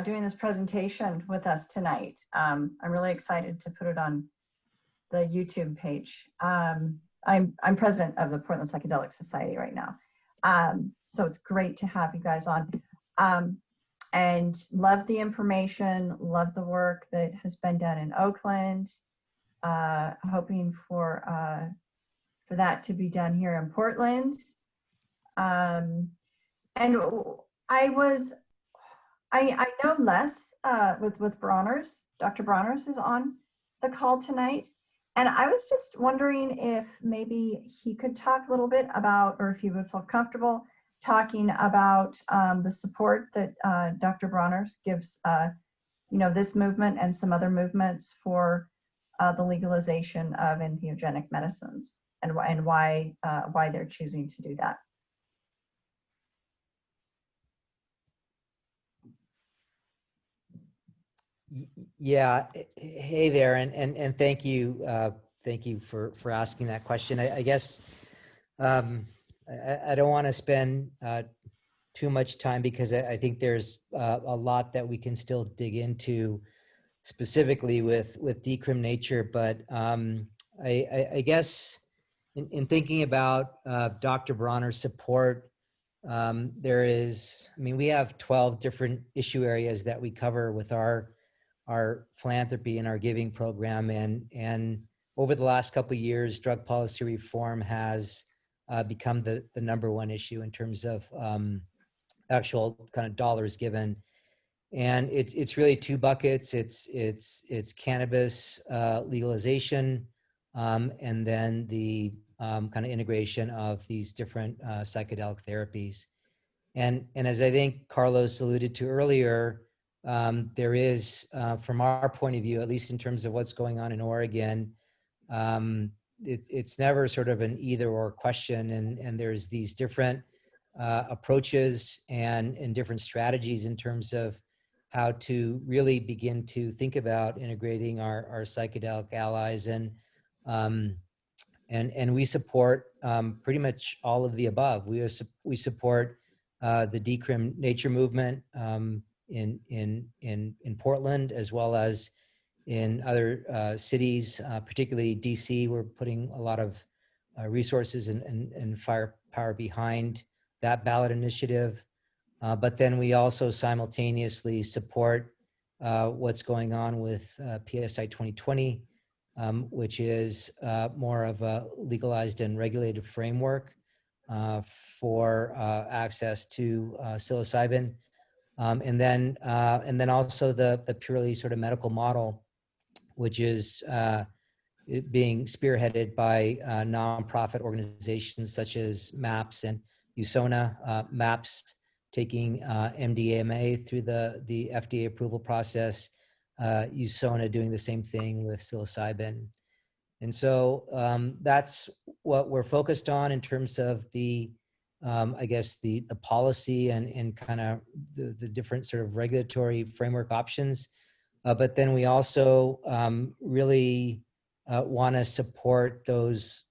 Speaker 8: doing this presentation with us tonight. I'm really excited to put it on the YouTube page. I'm president of the Portland Psychedelic Society right now. So it's great to have you guys on. And love the information, love the work that has been done in Oakland. Hoping for that to be done here in Portland. And I know less with Bronner's. Dr. Bronner's is on the call tonight. And I was just wondering if maybe he could talk a little bit about, or if he would feel comfortable talking about the support that Dr. Bronner's gives, this movement and some other movements for the legalization of entheogenic medicines, and why they're choosing to do that.
Speaker 9: Yeah. Hey there, and thank you for asking that question. I guess I don't want to spend too much time, because I think there's a lot that we can still dig into specifically with Decriminalize Nature, but I guess in thinking about Dr. Bronner's support, we have 12 different issue areas that we cover with our philanthropy and our giving program, and over the last couple of years, drug policy reform has become the number one issue in terms of actual kind of dollars given. And it's really two buckets. It's cannabis legalization, and then the kind of integration of these different psychedelic therapies. And as I think Carlos alluded to earlier, there is, from our point of view, at least in terms of what's going on in Oregon, it's never sort of an either or question, and there's these different approaches and different strategies in terms of how to really begin to think about integrating our psychedelic allies, and we support pretty much all of the above. We support the Decrim Nature movement in Portland, as well as in other cities, particularly DC. We're putting a lot of resources and firepower behind that ballot initiative. But then we also simultaneously support what's going on with PSI 2020, which is more of a legalized and regulated framework for access to psilocybin. And then also the purely sort of medical model, which is being spearheaded by nonprofit organizations such as MAPS and USONA. MAPS taking MDMA through the FDA approval process, USONA doing the same thing with psilocybin. And so that's what we're focused on in terms of the, I guess, the policy and kind of the different sort of regulatory framework options. But then we also really want to support those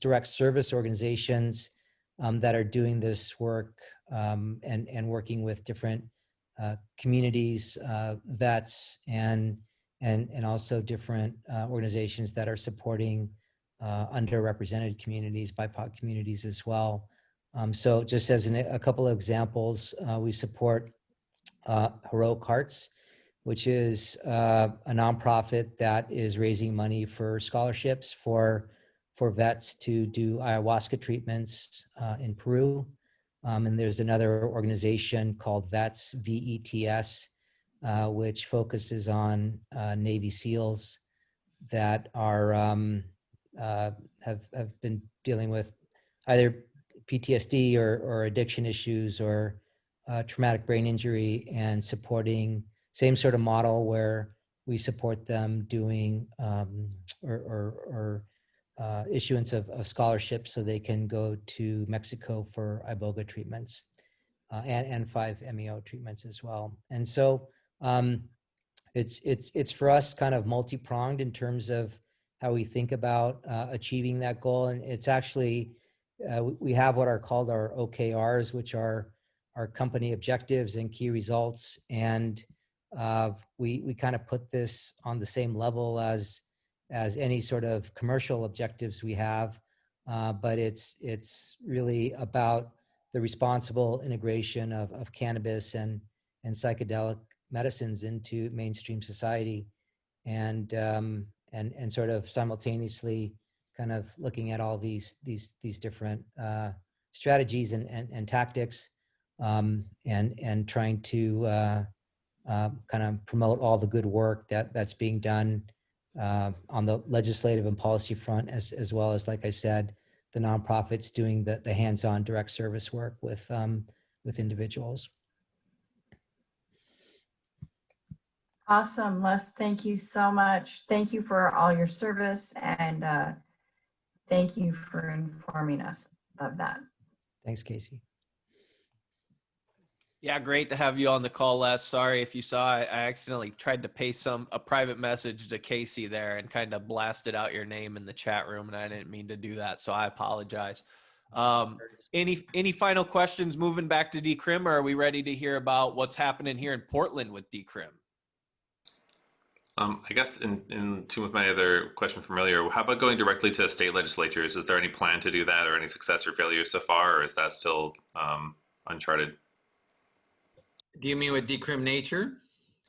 Speaker 9: direct service organizations that are doing this work and working with different communities, vets, and also different organizations that are supporting underrepresented communities, BIPOC communities as well. So just as a couple of examples, we support Heroic Hearts, which is a nonprofit that is raising money for scholarships for vets to do ayahuasca treatments in Peru. And there's another organization called Vets, VETS, which focuses on Navy SEALs that are have been dealing with either PTSD or addiction issues or traumatic brain injury, and supporting same sort of model where we support them doing issuance of scholarships so they can go to Mexico for iboga treatments and 5-MeO treatments as well. And so it's for us kind of multi-pronged in terms of how we think about achieving that goal. And it's actually, we have what are called our OKRs, which are our company objectives and key results. And we kind of put this on the same level as any sort of commercial objectives we have, but it's really about the responsible integration of cannabis and psychedelic medicines into mainstream society, and sort of simultaneously kind of looking at all these different strategies and tactics, and trying to kind of promote all the good work that's being done on the legislative and policy front, as well as, like I said, the nonprofits doing the hands-on direct service work with individuals.
Speaker 8: Awesome, Les, thank you so much. Thank you for all your service, and thank you for informing us of that.
Speaker 9: Thanks, Casey.
Speaker 1: Yeah, great to have you on the call, Les. Sorry if you saw, I accidentally tried to paste a private message to Casey there and kind of blasted out your name in the chat room, and I didn't mean to do that, so I apologize. Any final questions moving back to Decrim, or are we ready to hear about what's happening here in Portland with Decrim?
Speaker 7: I guess in tune with my other question from earlier, how about going directly to state legislatures? Is there any plan to do that, or any success or failure so far, or is that still uncharted?
Speaker 3: Do you mean with Decrim Nature?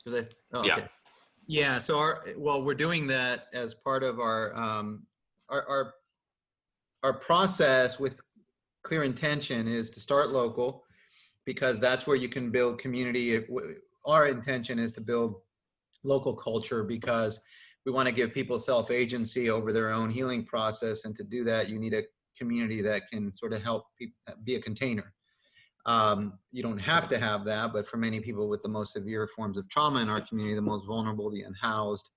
Speaker 3: Yeah.
Speaker 7: Okay.
Speaker 3: Yeah. So we're doing that as part of our process with clear intention is to start local, because that's where you can build community. Our intention is to build local culture, because we want to give people self-agency over their own healing process. And to do that, you need a community that can sort of help people be a container. You don't have to have that, but for many people with the most severe forms of trauma in our community, the most vulnerable, the unhoused,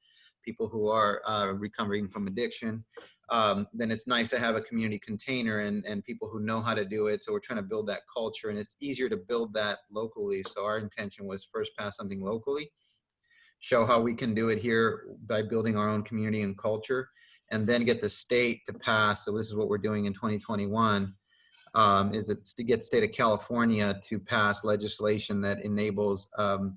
Speaker 3: people who are recovering from addiction, then it's nice to have a community container and people who know how to do it. So we're trying to build that culture, and it's easier to build that locally. So our intention was first pass something locally, show how we can do it here by building our own community and culture, and then get the state to pass. So this is what we're doing in 2021. is it's to get the state of California to pass legislation that enables a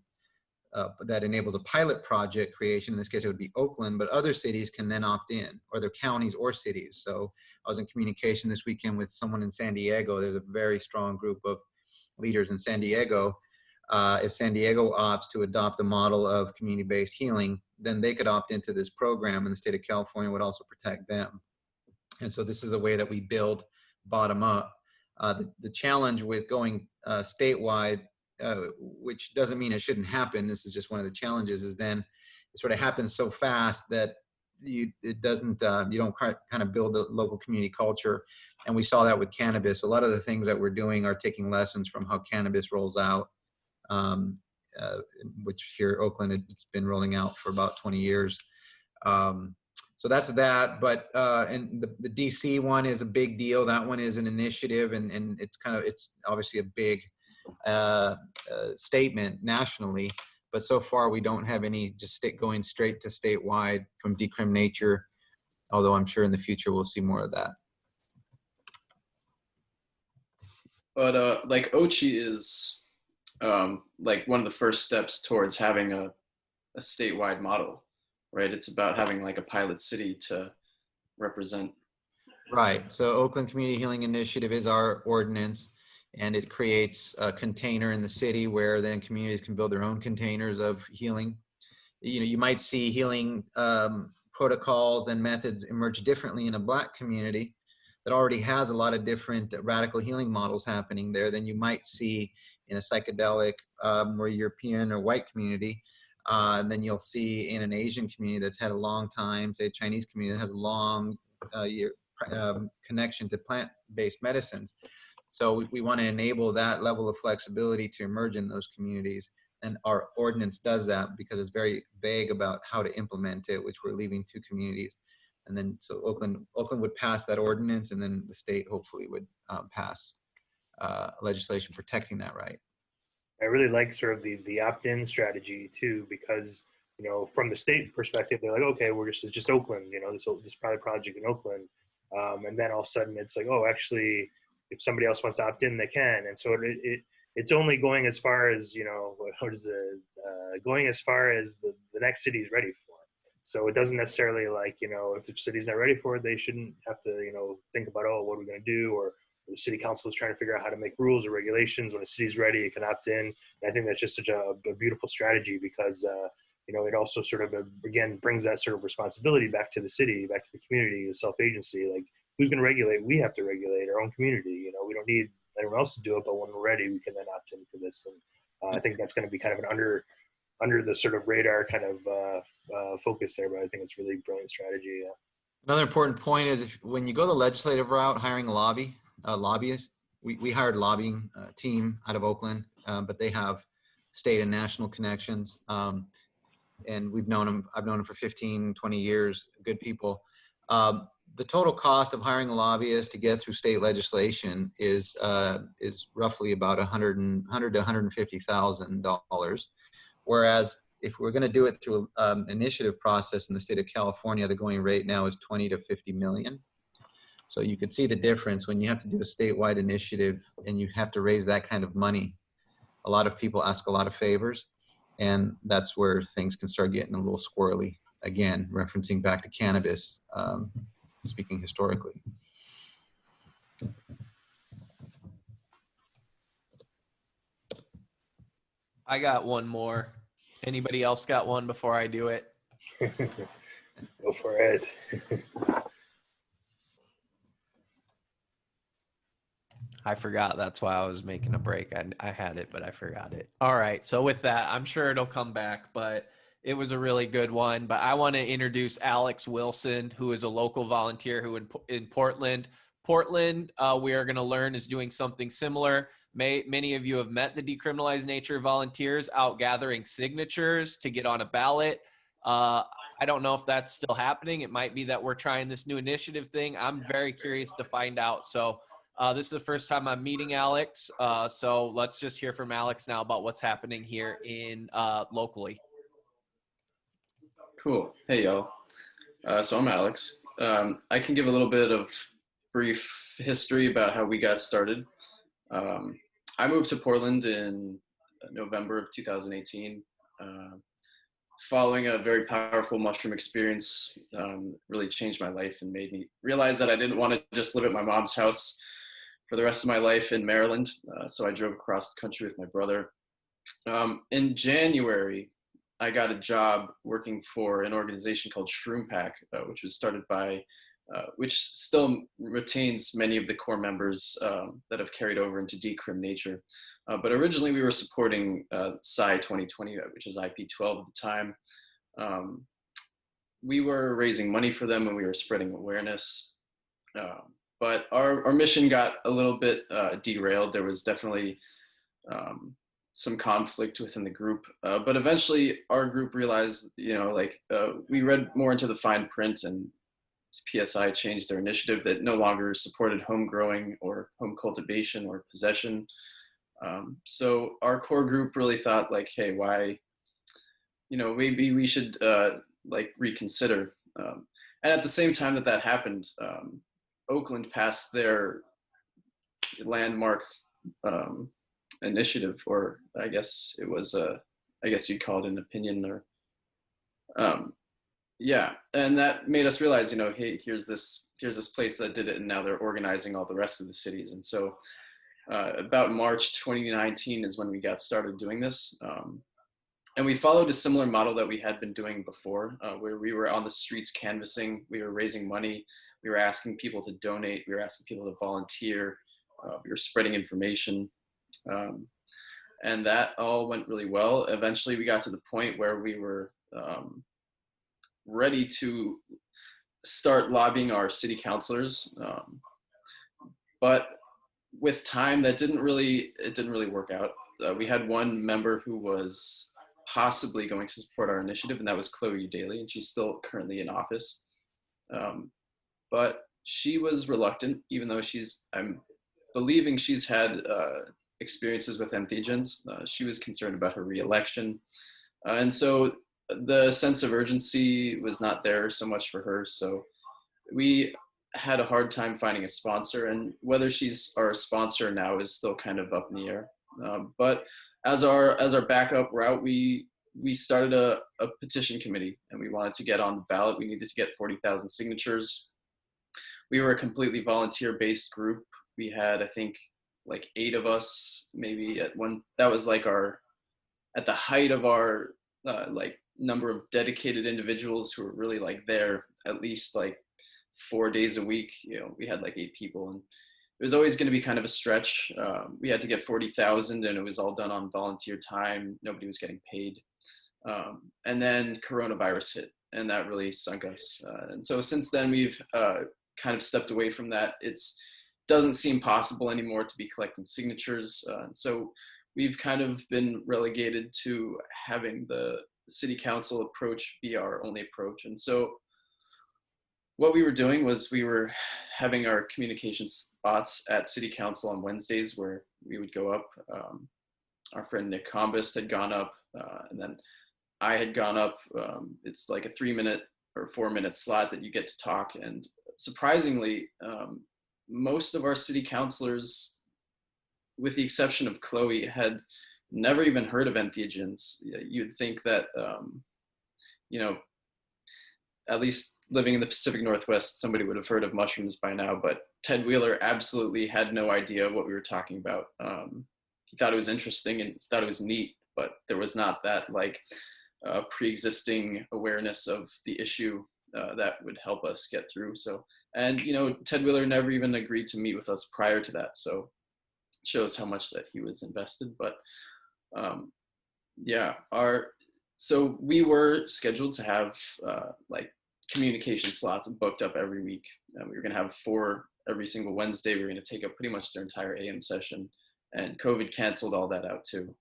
Speaker 3: pilot project creation. In this case, it would be Oakland, but other cities can then opt in, or their counties or cities. So I was in communication this weekend with someone in San Diego. There's a very strong group of leaders in San Diego. If San Diego opts to adopt the model of community-based healing, then they could opt into this program, and the state of California would also protect them. And so this is the way that we build bottom up. The challenge with going statewide, which doesn't mean it shouldn't happen, this is just one of the challenges, is then it sort of happens so fast that you don't kind of build a local community culture. And we saw that with cannabis. A lot of the things that we're doing are taking lessons from how cannabis rolls out, which here at Oakland, it's been rolling out for about 20 years. So that's that, but and the DC one is a big deal. That one is an initiative, and it's obviously a big statement nationally, but so far we don't have any going straight to statewide from Decrim Nature, although I'm sure in the future we'll see more of that.
Speaker 6: But like Ochi is like one of the first steps towards having a statewide model, right? It's about having like a pilot city to represent.
Speaker 3: Right. So Oakland Community Healing Initiative is our ordinance, and it creates a container in the city where then communities can build their own containers of healing. You might see healing protocols and methods emerge differently in a Black community that already has a lot of different radical healing models happening there than you might see in a psychedelic or European or white community. And then you'll see in an Asian community that's had a long time, say a Chinese community that has a long connection to plant-based medicines. So we want to enable that level of flexibility to emerge in those communities. And our ordinance does that because it's very vague about how to implement it, which we're leaving to communities. And then so Oakland would pass that ordinance, and then the state hopefully would pass legislation protecting that right.
Speaker 4: I really like sort of the opt-in strategy too, because from the state perspective, they're like, okay, it's just Oakland, this pilot project in Oakland, and then all of a sudden it's like, oh, actually, if somebody else wants to opt in, they can. And so it's only going as far as going as far as the next city is ready for. So it doesn't necessarily like if the city's not ready for it, they shouldn't have to think about, oh, what are we going to do, or the city council is trying to figure out how to make rules or regulations. When a city's ready, it can opt in. And I think that's just such a beautiful strategy because, it also sort of, again, brings that sort of responsibility back to the city, back to the community, the self-agency. Like, who's going to regulate? We have to regulate our own community. We don't need anyone else to do it, but when we're ready, we can then opt in for this. And I think that's going to be kind of an under the sort of radar kind of focus there, but I think it's really brilliant strategy. Yeah.
Speaker 3: Another important point is when you go the legislative route, hiring a lobbyist, we hired a lobbying team out of Oakland, but they have state and national connections. And we've known them, I've known them for 15, 20 years, good people. The total cost of hiring a lobbyist to get through state legislation is roughly about $100,000 to $150,000. Whereas if we're going to do it through an initiative process in the state of California, the going rate now is 20 to 50 million. So you could see the difference when you have to do a statewide initiative and you have to raise that kind of money. A lot of people ask a lot of favors, and that's where things can start getting a little squirrely. Again, referencing back to cannabis, speaking historically.
Speaker 1: I got one more. Anybody else got one before I do it?
Speaker 4: Go for it.
Speaker 1: I forgot. That's why I was making a break. I had it, but I forgot it. All right. So with that, I'm sure it'll come back, but it was a really good one. But I want to introduce Alex Wilson, who is a local volunteer who in Portland. Portland, we are going to learn, is doing something similar. Many of you have met the Decriminalize Nature volunteers out gathering signatures to get on a ballot. I don't know if that's still happening. It might be that we're trying this new initiative thing. I'm very curious to find out. So this is the first time I'm meeting Alex. So let's just hear from Alex now about what's happening here in locally.
Speaker 6: Cool. Hey, y'all. So I'm Alex. I can give a little bit of brief history about how we got started. I moved to Portland in November of 2018, following a very powerful mushroom experience. Really changed my life and made me realize that I didn't want to just live at my mom's house for the rest of my life in Maryland. So I drove across the country with my brother. In January, I got a job working for an organization called Shroom Pack, which was started by, which still retains many of the core members that have carried over into Decrim Nature. But originally we were supporting Psi 2020, which is IP12 at the time. We were raising money for them and we were spreading awareness. But our mission got a little bit derailed. There was definitely some conflict within the group. But eventually our group realized, we read more into the fine print, and PSI changed their initiative that no longer supported home growing or home cultivation or possession. So our core group really thought like, hey, why, maybe we should reconsider. And at the same time that happened, Oakland passed their landmark initiative, or I guess it was I guess you'd call it an opinion, or yeah, and that made us realize, hey, here's this place that did it, and now they're organizing all the rest of the cities. And so about March 2019 is when we got started doing this. And we followed a similar model that we had been doing before, where we were on the streets canvassing, we were raising money, we were asking people to donate, we were asking people to volunteer, we were spreading information. And that all went really well. Eventually we got to the point where we were ready to start lobbying our city councilors. But with time, it didn't really work out. We had one member who was possibly going to support our initiative, and that was Chloe Daly, and she's still currently in office. But she was reluctant, even though I'm believing she's had experiences with entheogens. She was concerned about her re-election. And so the sense of urgency was not there so much for her. So we had a hard time finding a sponsor, and whether she's our sponsor now is still kind of up in the air. But as our backup route, we started a petition committee, and we wanted to get on the ballot. We needed to get 40,000 signatures. We were a completely volunteer-based group. We had, I think, like 8 of us, maybe at one. That was like at the height of our number of dedicated individuals who were really like there at least like 4 days a week. We had like 8 people, and it was always going to be kind of a stretch. We had to get 40,000, and it was all done on volunteer time. Nobody was getting paid. And then coronavirus hit, and that really sunk us. And so since then, we've kind of stepped away from that. It doesn't seem possible anymore to be collecting signatures. So we've kind of been relegated to having the city council approach be our only approach. And so what we were doing was we were having our communication spots at city council on Wednesdays, where we would go up. Our friend Nick Combist had gone up, and then I had gone up. It's like a 3-minute or 4-minute slot that you get to talk. And surprisingly, most of our city councilors, with the exception of Chloe, had never even heard of entheogens. You'd think that, at least living in the Pacific Northwest, somebody would have heard of mushrooms by now, but Ted Wheeler absolutely had no idea what we were talking about. He thought it was interesting and he thought it was neat, but there was not that pre-existing awareness of the issue that would help us get through. So, and Ted Wheeler never even agreed to meet with us prior to that. So it shows how much that he was invested. But so we were scheduled to have communication slots booked up every week. We were going to have 4 every single Wednesday. We were going to take up pretty much their entire AM session, and COVID canceled all that out too.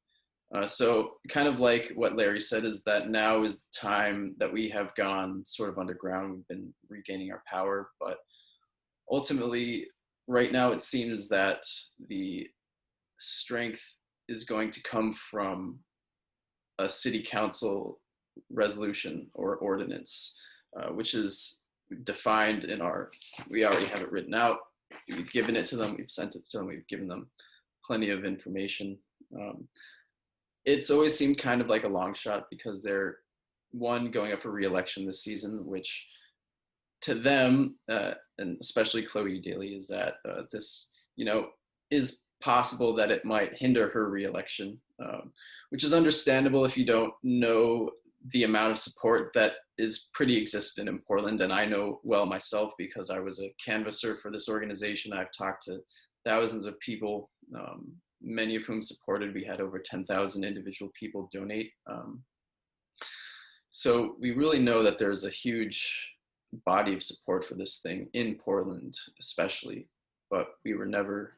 Speaker 6: So kind of like what Larry said, is that now is the time that we have gone sort of underground. We've been regaining our power, but ultimately right now it seems that the strength is going to come from a city council resolution or ordinance, which is defined in we already have it written out. we've given it to them, we've sent it to them, we've given them plenty of information. It's always seemed kind of like a long shot because they're going up for re-election this season, which to them, and especially Chloe Daly, is that this, is possible that it might hinder her re-election, which is understandable if you don't know the amount of support that is pretty existent in Portland. And I know well myself because I was a canvasser for this organization. I've talked to thousands of people, many of whom supported. We had over 10,000 individual people donate. So we really know that there's a huge body of support for this thing in Portland, especially, but we were never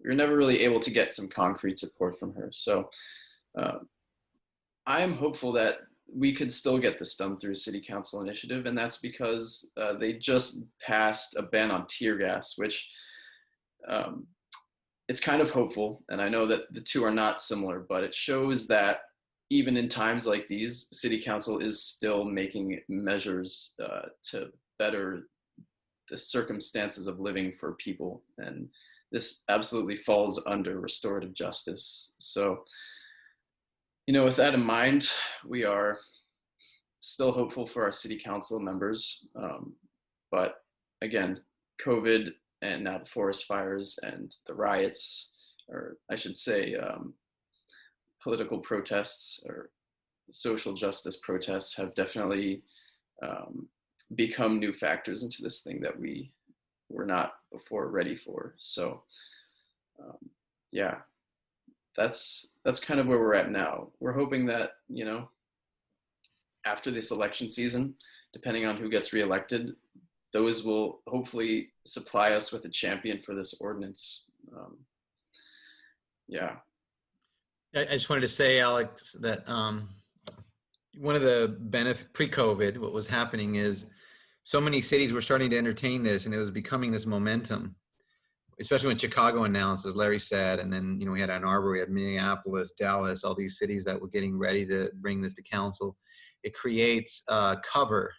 Speaker 6: really able to get some concrete support from her. So I am hopeful that we could still get this done through a city council initiative, and that's because they just passed a ban on tear gas, which it's kind of hopeful. And I know that the two are not similar, but it shows that even in times like these, city council is still making measures to better the circumstances of living for people. And this absolutely falls under restorative justice. So, with that in mind, we are still hopeful for our city council members. But again, COVID and now the forest fires and the riots, or I should say, political protests or social justice protests have definitely become new factors into this thing that we were not before ready for. So yeah, that's kind of where we're at now. We're hoping that, after this election season, depending on who gets reelected, those will hopefully supply us with a champion for this ordinance. Yeah.
Speaker 3: I just wanted to say, Alex, that one of the benefits pre-COVID, what was happening is so many cities were starting to entertain this, and it was becoming this momentum, especially when Chicago announced, as Larry said, and then, we had Ann Arbor, we had Minneapolis, Dallas, all these cities that were getting ready to bring this to council. It creates cover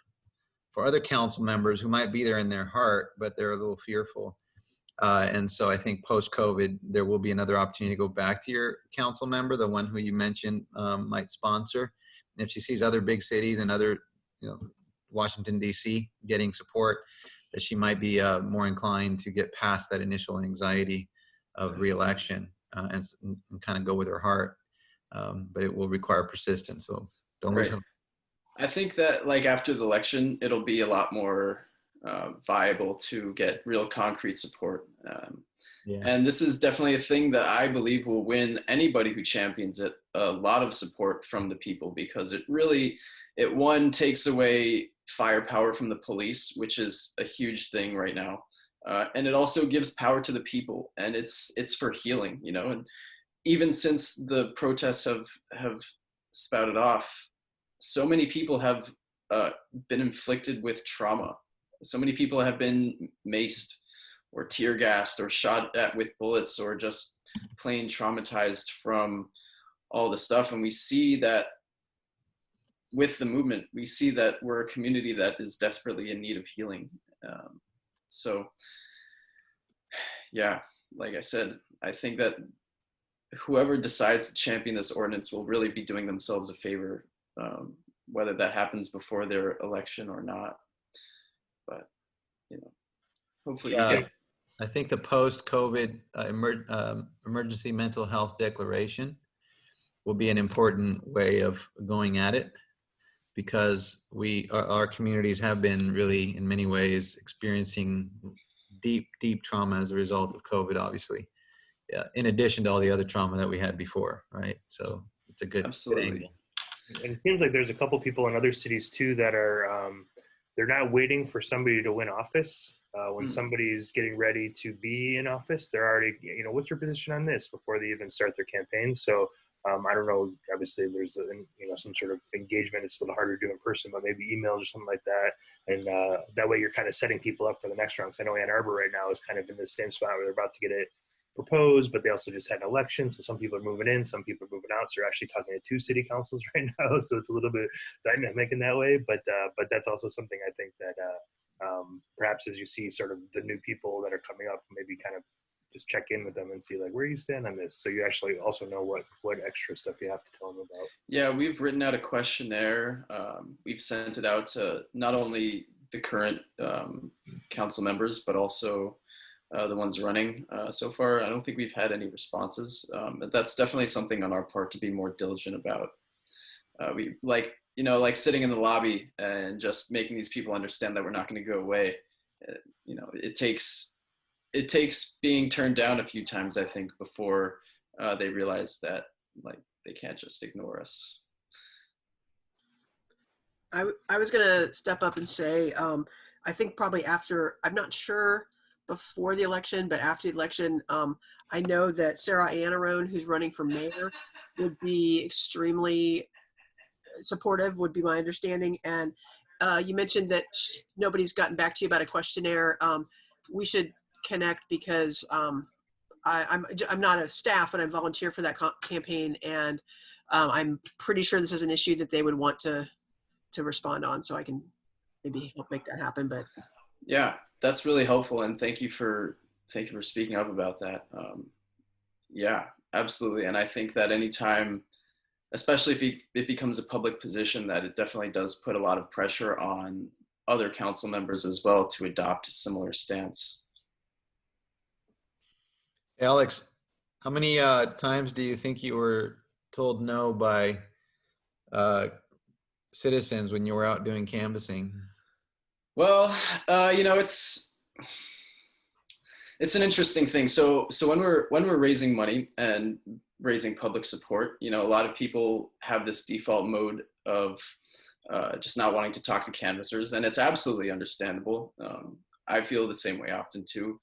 Speaker 3: for other council members who might be there in their heart, but they're a little fearful. And so I think post-COVID, there will be another opportunity to go back to your council member, the one who you mentioned might sponsor. And if she sees other big cities and other, Washington, D.C. getting support, that she might be more inclined to get past that initial anxiety of reelection and kind of go with her heart. But it will require persistence. So don't lose hope.
Speaker 6: I think that after the election, it'll be a lot more viable to get real concrete support. And this is definitely a thing that I believe will win anybody who champions it a lot of support from the people, because it takes away firepower from the police, which is a huge thing right now. And it also gives power to the people, and it's for healing, and even since the protests have spouted off, so many people have been inflicted with trauma. So many people have been maced or tear gassed or shot at with bullets, or just plain traumatized from all the stuff. And we see that with the movement, we see that we're a community that is desperately in need of healing. So yeah, like I said, I think that whoever decides to champion this ordinance will really be doing themselves a favor, whether that happens before their election or not. But, hopefully.
Speaker 3: I think the post-COVID emergency mental health declaration will be an important way of going at it, because our communities have been really, in many ways, experiencing deep trauma as a result of COVID, obviously, in addition to all the other trauma that we had before, right? So it's a good
Speaker 6: Absolutely.
Speaker 4: And it seems like there's a couple people in other cities too that are they're not waiting for somebody to win office. When somebody's getting ready to be in office, they're already, what's your position on this, before they even start their campaign. So I don't know, obviously there's some sort of engagement. It's a little harder to do in person, but maybe emails or something like that. And that way you're kind of setting people up for the next round. Because I know Ann Arbor right now is kind of in the same spot where they're about to get it proposed, but they also just had an election. So some people are moving in, some people are moving out. So you're actually talking to 2 city councils right now. So it's a little bit dynamic in that way. But that's also something I think that perhaps as you see sort of the new people that are coming up, maybe kind of just check in with them and see like where you stand on this, so you actually also know what extra stuff you have to tell them about.
Speaker 6: Yeah, we've written out a questionnaire. We've sent it out to not only the current council members, but also the ones running. So far, I don't think we've had any responses. But that's definitely something on our part to be more diligent about. We like sitting in the lobby and just making these people understand that we're not going to go away. It takes being turned down a few times, I think, before they realize that like they can't just ignore us.
Speaker 2: I was going to step up and say, I think probably after, I'm not sure before the election, but after the election, I know that Sarah Anarone, who's running for mayor, would be extremely supportive, would be my understanding. And you mentioned that nobody's gotten back to you about a questionnaire. We should connect because I'm not a staff, but I volunteer for that campaign, and I'm pretty sure this is an issue that they would want to respond on, so I can maybe help make that happen. But
Speaker 6: yeah, that's really helpful, and thank you for speaking up about that. Yeah, absolutely. And I think that anytime, especially if it becomes a public position, that it definitely does put a lot of pressure on other council members as well to adopt a similar stance.
Speaker 3: Alex, how many times do you think you were told no by citizens when you were out doing canvassing?
Speaker 6: Well, it's an interesting thing. So when we're raising money and raising public support, a lot of people have this default mode of just not wanting to talk to canvassers, and it's absolutely understandable. I feel the same way often too.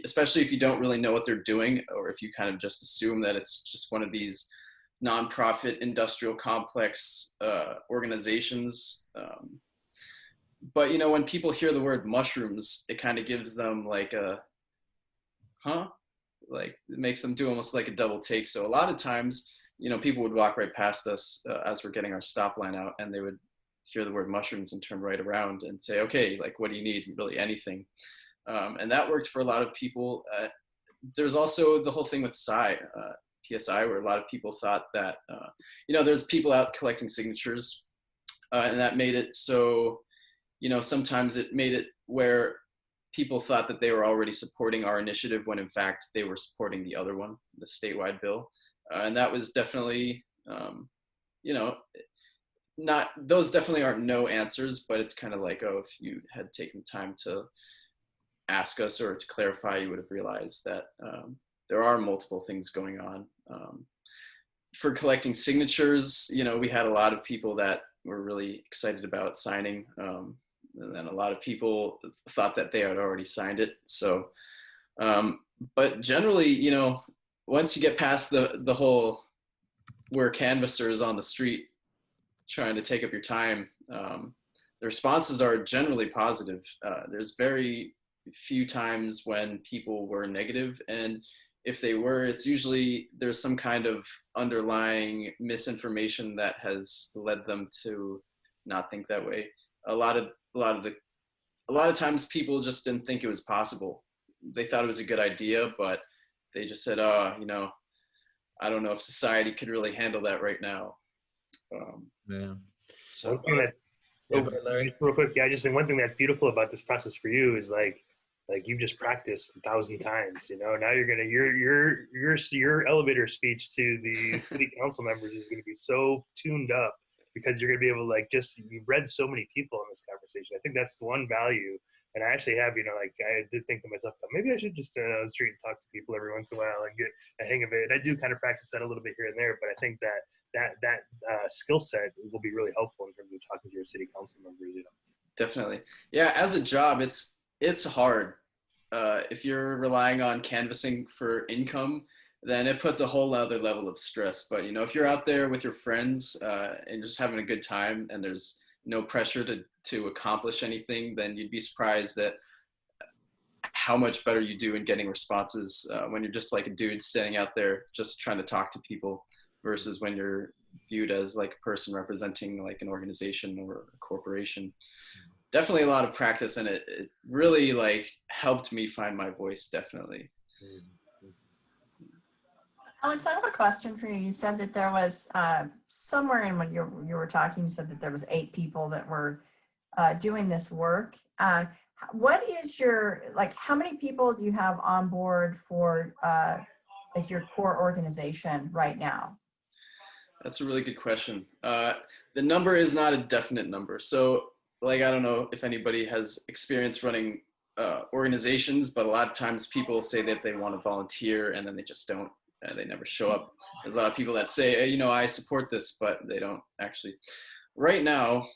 Speaker 6: Especially if you don't really know what they're doing, or if you kind of just assume that it's just one of these nonprofit industrial complex organizations. But when people hear the word mushrooms, it kind of gives them like a, like it makes them do almost like a double take. So a lot of times, people would walk right past us as we're getting our stop line out, and they would hear the word mushrooms and turn right around and say, okay, like, what do you need? Really anything. And that worked for a lot of people. There's also the whole thing with PSI, where a lot of people thought that, there's people out collecting signatures, and that made it so, sometimes it made it where people thought that they were already supporting our initiative when in fact they were supporting the other one, the statewide bill. And that was definitely, those definitely aren't no answers, but it's kind of like, oh, if you had taken time to ask us or to clarify, you would have realized that there are multiple things going on. For collecting signatures, we had a lot of people that were really excited about signing, and then a lot of people thought that they had already signed it. So, but generally, once you get past the whole we're canvassers on the street trying to take up your time, the responses are generally positive. There's very few times when people were negative, and if they were, it's usually there's some kind of underlying misinformation that has led them to not think that way. A lot of times people just didn't think it was possible. They thought it was a good idea, but they just said, I don't know if society could really handle that right now.
Speaker 3: Yeah.
Speaker 4: So one thing that's real quick, I just think one thing that's beautiful about this process for you is like you've just practiced 1,000 times. Now you're gonna your elevator speech to the city council members is gonna be so tuned up, because you're gonna be able to you've read so many people in this conversation. I think that's the one value. And I actually have, I did think to myself, maybe I should just stand on the street and talk to people every once in a while and get a hang of it. And I do kind of practice that a little bit here and there, but I think that skill set will be really helpful in terms of talking to your city council members.
Speaker 6: Definitely. Yeah, as a job, it's hard. If you're relying on canvassing for income, then it puts a whole other level of stress. But, if you're out there with your friends and just having a good time, and there's no pressure to accomplish anything, then you'd be surprised at how much better you do in getting responses when you're just like a dude standing out there just trying to talk to people, versus when you're viewed as like a person representing like an organization or a corporation. definitely a lot of practice, and it really like helped me find my voice, definitely.
Speaker 8: Alex, I have a question for you. You said that there was somewhere in when you were talking, you said that there was 8 people that were doing this work. What is your, like, how many people do you have on board for like your core organization right now?
Speaker 6: That's a really good question. The number is not a definite number. So, like, I don't know if anybody has experience running organizations, but a lot of times people say that they want to volunteer and then they just don't. They never show up. There's a lot of people that say, hey, you know, I support this, but they don't actually. Right now,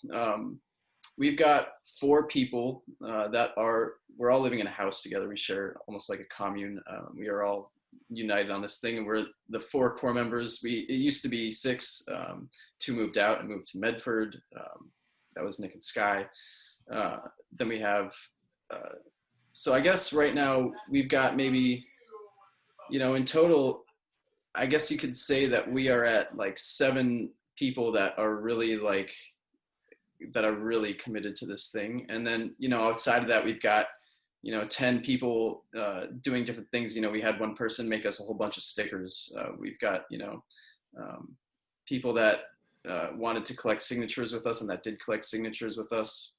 Speaker 6: we've got 4 people we're all living in a house together. We share almost like a commune. We are all united on this thing, and we're the 4 core members. It used to be 6, 2 moved out and moved to Medford. That was Nick and Sky. Then we have, so I guess right now we've got maybe, you know, in total, I guess you could say that we are at like 7 people that are really committed to this thing. And then, you know, outside of that, we've got, you know, 10 people doing different things. You know, we had one person make us a whole bunch of stickers. We've got, you know, people that wanted to collect signatures with us and that did collect signatures with us.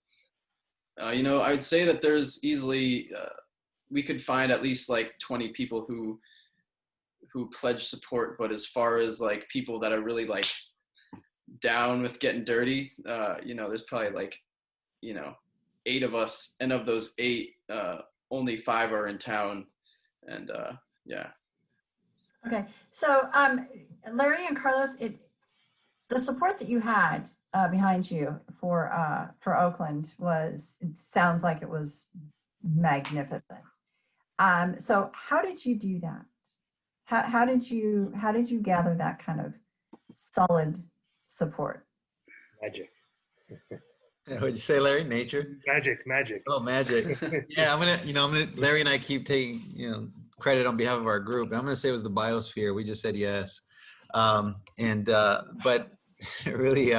Speaker 6: You know, I would say that there's easily, we could find at least like 20 people who pledge support, but as far as like people that are really like down with getting dirty, you know, there's probably like, you know, 8 of us, and of those 8, only 5 are in town, and yeah.
Speaker 8: Okay, so Larry and Carlos, the support that you had behind you for Oakland it sounds like it was magnificent. So how did you do that? How did you gather that kind of solid support?
Speaker 4: Magic.
Speaker 3: What'd you say, Larry? Nature?
Speaker 4: Magic.
Speaker 3: Oh, magic. Yeah, Larry and I keep taking, you know, credit on behalf of our group. I'm going to say it was the biosphere. We just said yes. But really,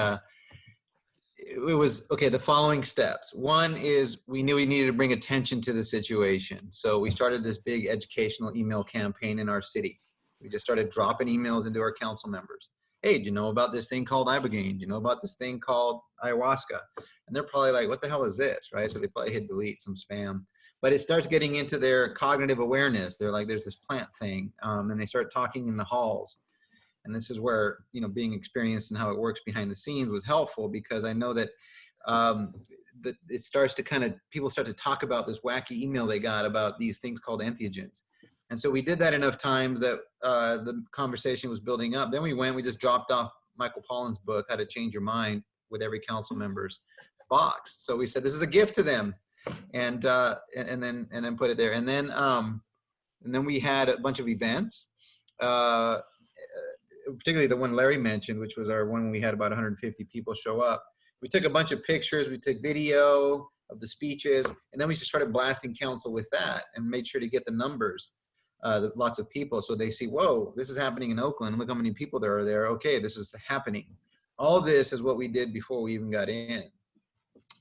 Speaker 3: it was, okay, the following steps. One is we knew we needed to bring attention to the situation. So we started this big educational email campaign in our city. We just started dropping emails into our council members. Hey, do you know about this thing called ibogaine? Do you know about this thing called ayahuasca? And they're probably like, what the hell is this, right? So they probably hit delete, some spam. But it starts getting into their cognitive awareness. They're like, there's this plant thing. And they start talking in the halls. And this is where, you know, being experienced and how it works behind the scenes was helpful, because I know that that it starts to people start to talk about this wacky email they got about these things called entheogens. And so we did that enough times that the conversation was building up. Then we just dropped off Michael Pollan's book, How to Change Your Mind, with every council member's box. So we said, this is a gift to them. And then put it there. And then we had a bunch of events, particularly the one Larry mentioned, which was our one when we had about 150 people show up. We took a bunch of pictures, we took video of the speeches, and then we just started blasting council with that and made sure to get the numbers, lots of people, so they see, whoa, this is happening in Oakland. Look how many people there are there. Okay, this is happening. All this is what we did before we even got in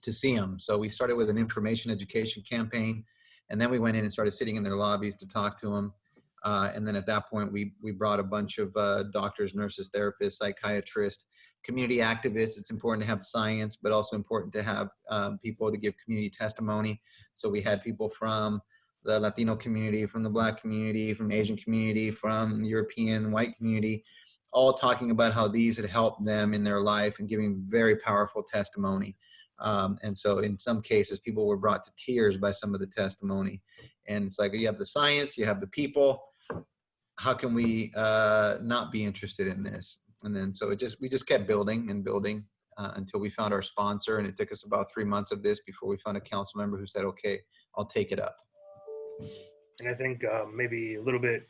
Speaker 3: to see them. So we started with an information education campaign, and then we went in and started sitting in their lobbies to talk to them. And then at that point, we brought a bunch of doctors, nurses, therapists, psychiatrists, community activists. It's important to have science, but also important to have people to give community testimony. So we had people from the Latino community, from the Black community, from Asian community, from European white community, all talking about how these had helped them in their life and giving very powerful testimony. And so in some cases, people were brought to tears by some of the testimony. And it's like, you have the science, you have the people. How can we not be interested in this? And then so we just kept building and building until we found our sponsor. And it took us about 3 months of this before we found a council member who said, okay, I'll take it up.
Speaker 4: And I think maybe a little bit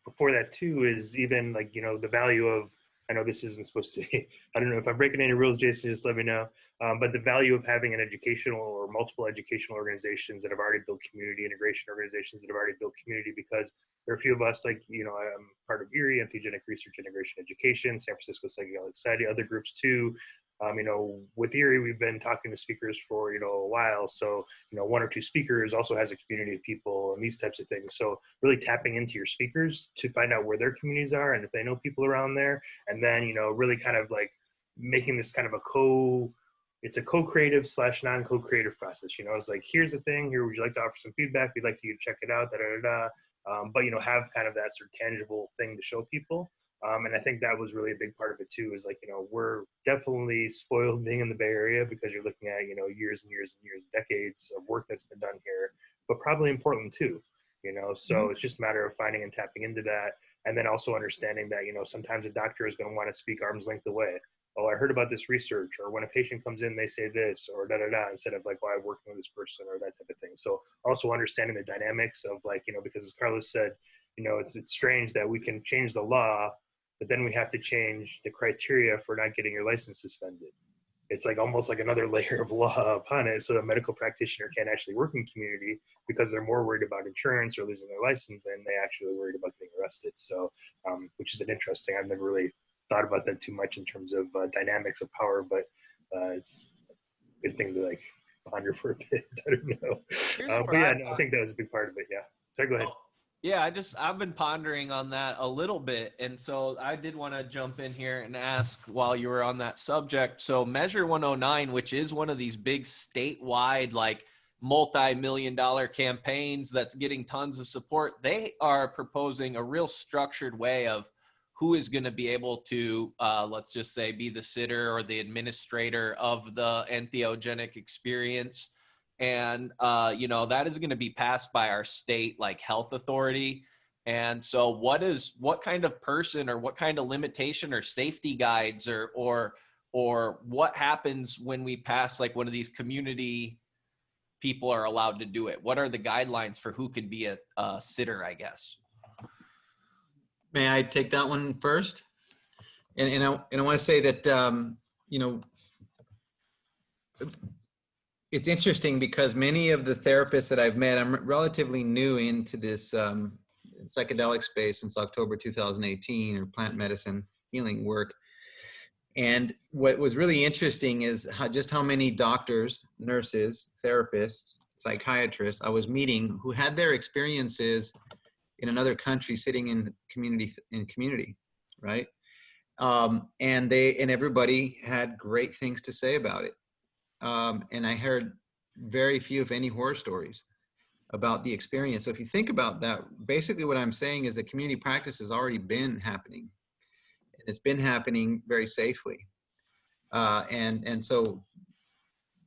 Speaker 4: before that too is even like, you know, the value of, I know this isn't supposed to be, I don't know if I'm breaking any rules, Jayson, just let me know. But the value of having an educational or multiple educational organizations that have already built community, integration organizations that have already built community, because there are a few of us, like, you know, I'm part of ERIE, Entheogenic Research Integration Education, San Francisco Psychedelic Society, other groups too. With Erie, we've been talking to speakers for, a while. So, one or two speakers also has a community of people and these types of things. So really tapping into your speakers to find out where their communities are and if they know people around there. And then, really kind of like making this kind of it's a co-creative / non-co-creative process. It's like, here's the thing, here, would you like to offer some feedback? We'd like you to check it out, but, have kind of that sort of tangible thing to show people. And I think that was really a big part of it too, is like, we're definitely spoiled being in the Bay Area because you're looking at, years and years and years, decades of work that's been done here, but probably in Portland too, so it's just a matter of finding and tapping into that. And then also understanding that, sometimes a doctor is going to want to speak arm's length away. Oh, I heard about this research, or when a patient comes in, they say this, or instead of like, well, I'm working with this person or that type of thing. So also understanding the dynamics of like, because as Carlos said, it's strange that we can change the law, but then we have to change the criteria for not getting your license suspended. It's like almost like another layer of law upon it. So the medical practitioner can't actually work in community because they're more worried about insurance or losing their license than they actually worried about getting arrested. So, which is an interesting, I've never really thought about that too much in terms of dynamics of power, but it's a good thing to like ponder for a bit. I don't know. But yeah, I think that was a big part of it. Yeah. Sorry, go ahead.
Speaker 1: Yeah, I've been pondering on that a little bit. And so I did want to jump in here and ask while you were on that subject. So Measure 109, which is one of these big statewide, like multi-million-dollar campaigns that's getting tons of support, they are proposing a real structured way of who is going to be able to, let's just say, be the sitter or the administrator of the entheogenic experience. And, that is going to be passed by our state, like, health authority. And so what kind of person or what kind of limitation or safety guides or what happens when we pass like one of these community people are allowed to do it? What are the guidelines for who can be a sitter, I guess?
Speaker 3: May I take that one first? And I want to say that, it's interesting because many of the therapists that I've met, I'm relatively new into this psychedelic space since October 2018, or plant medicine healing work. And what was really interesting is how many doctors, nurses, therapists, psychiatrists I was meeting who had their experiences in another country, sitting in community, right? And everybody had great things to say about it. And I heard very few, if any, horror stories about the experience. So if you think about that, basically what I'm saying is that community practice has already been happening, and it's been happening very safely. And so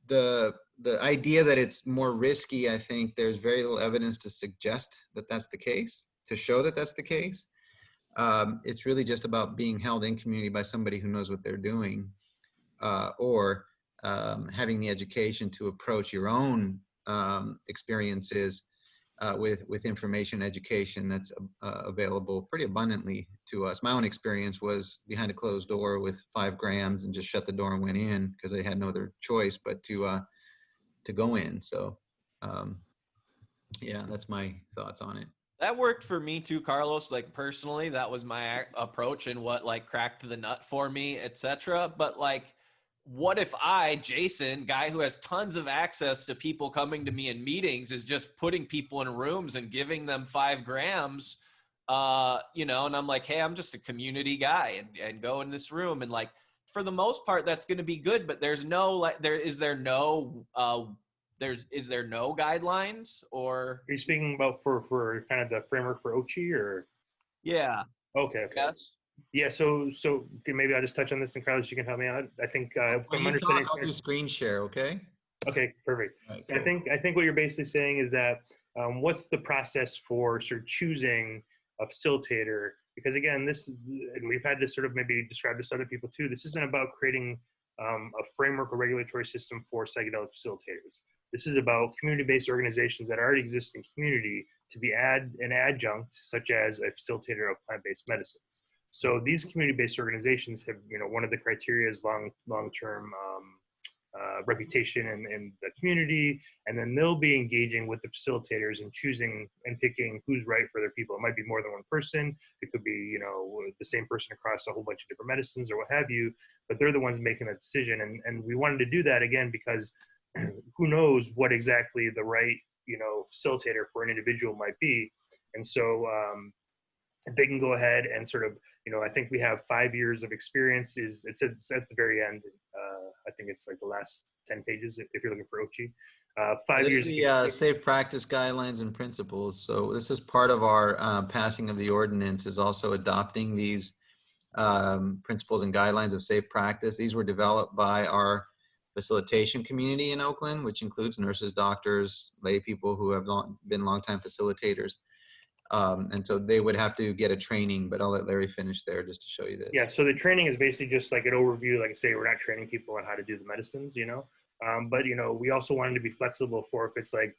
Speaker 3: the idea that it's more risky, I think there's very little evidence to suggest that that's the case, to show that that's the case. It's really just about being held in community by somebody who knows what they're doing, or having the education to approach your own experiences with information education that's available pretty abundantly to us. My own experience was behind a closed door with 5 grams and just shut the door and went in because I had no other choice but to go in. So yeah, that's my thoughts on it.
Speaker 1: That worked for me too, Carlos. Like personally, that was my approach and what like cracked the nut for me, etc. But like, what if I, Jayson, guy who has tons of access to people coming to me in meetings, is just putting people in rooms and giving them 5 grams, and I'm like, hey, I'm just a community guy and go in this room. And like, for the most part, that's going to be good, but there's no, like, is there no guidelines, or?
Speaker 4: Are you speaking about for kind of the framework for Ochi, or?
Speaker 1: Yeah.
Speaker 4: Okay.
Speaker 1: Yes.
Speaker 4: Yeah, so maybe I'll just touch on this, and Carlos, you can help me out. I think if I'm understanding.
Speaker 3: I'll do screen share, okay?
Speaker 4: Okay, perfect.
Speaker 3: Right,
Speaker 4: so I think what you're basically saying is that what's the process for sort of choosing a facilitator? Because again, and we've had to sort of maybe describe this to other people too. This isn't about creating a framework or regulatory system for psychedelic facilitators. This is about community-based organizations that already exist in community to be an adjunct, such as a facilitator of plant-based medicines. So these community-based organizations have, one of the criteria is long-term reputation in the community, and then they'll be engaging with the facilitators and choosing and picking who's right for their people. It might be more than one person. It could be, you know, the same person across a whole bunch of different medicines or what have you, but they're the ones making that decision. And we wanted to do that again because who knows what exactly the right, you know, facilitator for an individual might be. And so they can go ahead and sort of, you know, I think we have 5 years of experience. It's at the very end. I think it's like the last 10 pages if you're looking for Ochi. 5 years.
Speaker 3: The safe practice guidelines and principles. So this is part of our passing of the ordinance, is also adopting these principles and guidelines of safe practice. These were developed by our facilitation community in Oakland, which includes nurses, doctors, lay people who have been longtime facilitators. And so they would have to get a training, but I'll let Larry finish there just to show you this.
Speaker 4: Yeah, so the training is basically just like an overview. Like I say, we're not training people on how to do the medicines, you know, but, you know, we also wanted to be flexible for if it's like,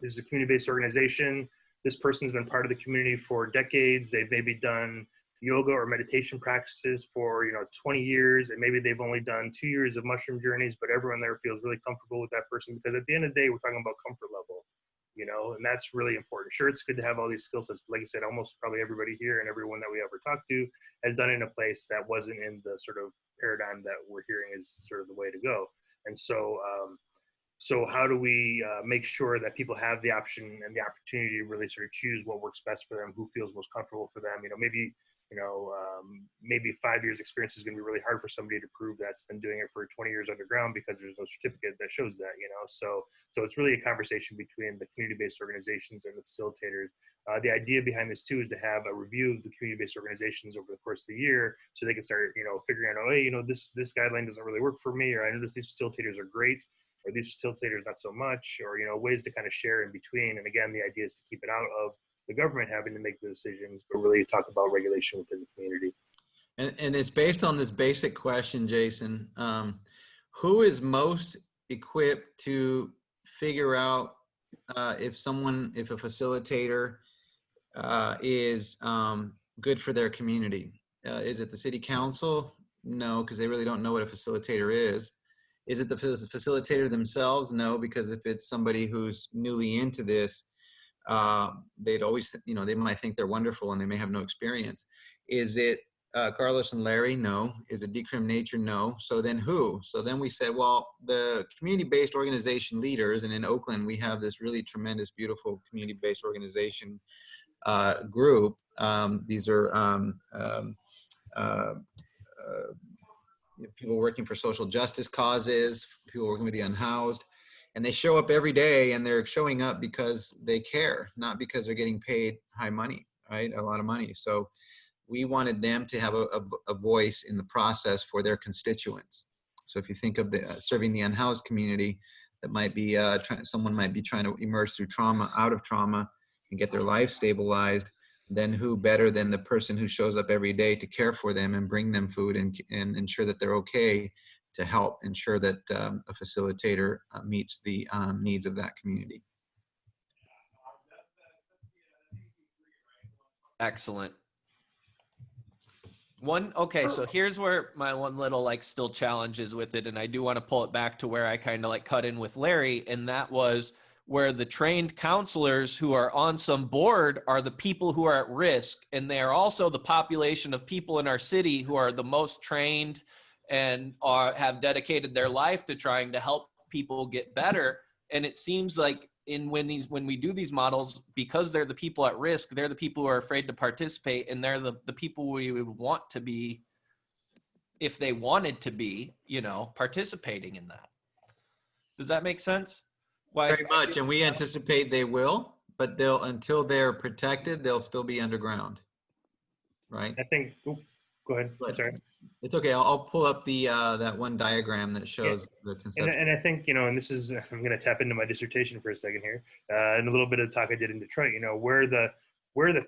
Speaker 4: this is a community-based organization, this person's been part of the community for decades, they've maybe done yoga or meditation practices for, you know, 20 years, and maybe they've only done 2 years of mushroom journeys, but everyone there feels really comfortable with that person, because at the end of the day, we're talking about comfort level. You know, and that's really important. Sure, it's good to have all these skill sets, but like I said, almost probably everybody here and everyone that we ever talked to has done it in a place that wasn't in the sort of paradigm that we're hearing is sort of the way to go. And so, so how do we make sure that people have the option and the opportunity to really sort of choose what works best for them, who feels most comfortable for them? You know, maybe, you know, maybe 5 years experience is going to be really hard for somebody to prove that's been doing it for 20 years underground because there's no certificate that shows that, you know. So it's really a conversation between the community-based organizations and the facilitators. The idea behind this too is to have a review of the community-based organizations over the course of the year, so they can start, you know, figuring out, oh, hey, you know, this guideline doesn't really work for me, or I notice these facilitators are great, or these facilitators not so much, or, you know, ways to kind of share in between. And again, the idea is to keep it out of the government having to make the decisions, but really talk about regulation within the community.
Speaker 3: And it's based on this basic question, Jayson. Who is most equipped to figure out if a facilitator is good for their community? Is it the city council? No, because they really don't know what a facilitator is. Is it the facilitator themselves? No, because if it's somebody who's newly into this, they'd always, you know, they might think they're wonderful and they may have no experience. Is it Carlos and Larry? No. Is it Decriminalize Nature? No. So then who? So then we said, well, the community-based organization leaders, and in Oakland, we have this really tremendous, beautiful community-based organization group. These are people working for social justice causes, people working with the unhoused. And they show up every day, and they're showing up because they care, not because they're getting paid high money, right? A lot of money. So we wanted them to have a voice in the process for their constituents. So if you think of serving the unhoused community, that might be someone might be trying to emerge through trauma, out of trauma, and get their life stabilized. Then who better than the person who shows up every day to care for them and bring them food and ensure that they're okay, to help ensure that a facilitator meets the needs of that community.
Speaker 1: Excellent. Okay, so here's where my one little like still challenge is with it, and I do want to pull it back to where I kind of like cut in with Larry, and that was where the trained counselors who are on some board are the people who are at risk, and they are also the population of people in our city who are the most trained and have dedicated their life to trying to help people get better. And it seems like when we do these models, because they're the people at risk, they're the people who are afraid to participate, and they're the people we would want to be, if they wanted to be, you know, participating in that. Does that make sense?
Speaker 3: Very much, and we anticipate they will, but until they're protected, they'll still be underground, right?
Speaker 4: I think, go ahead, sorry.
Speaker 3: It's okay, I'll pull up the that one diagram that shows the concept.
Speaker 4: And I think, you know, and this is, I'm going to tap into my dissertation for a second here, and a little bit of talk I did in Detroit, you know, where the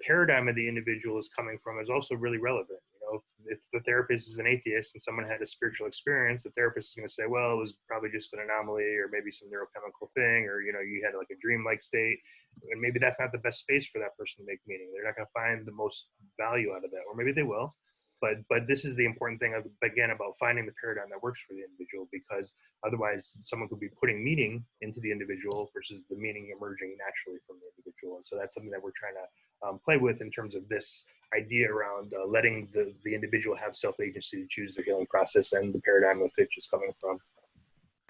Speaker 4: paradigm of the individual is coming from is also really relevant. You know, if the therapist is an atheist and someone had a spiritual experience, the therapist is going to say, well, it was probably just an anomaly, or maybe some neurochemical thing, or, you know, you had like a dream-like state, and maybe that's not the best space for that person to make meaning. They're not going to find the most value out of that, or maybe they will. But this is the important thing, again, about finding the paradigm that works for the individual, because otherwise someone could be putting meaning into the individual versus the meaning emerging naturally from the individual. And so that's something that we're trying to play with in terms of this idea around letting the individual have self-agency to choose their healing process, and the paradigm with which it's coming from.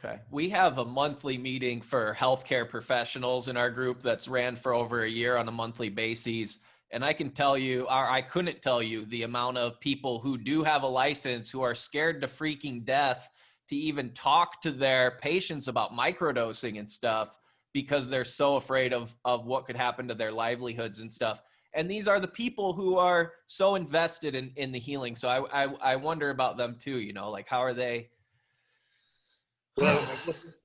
Speaker 1: Okay. We have a monthly meeting for healthcare professionals in our group that's ran for over a year on a monthly basis. And I can tell you, or I couldn't tell you, the amount of people who do have a license who are scared to freaking death to even talk to their patients about microdosing and stuff, because they're so afraid of what could happen to their livelihoods and stuff. And these are the people who are so invested in the healing. So I wonder about them too, you know, like how are they?
Speaker 4: Well,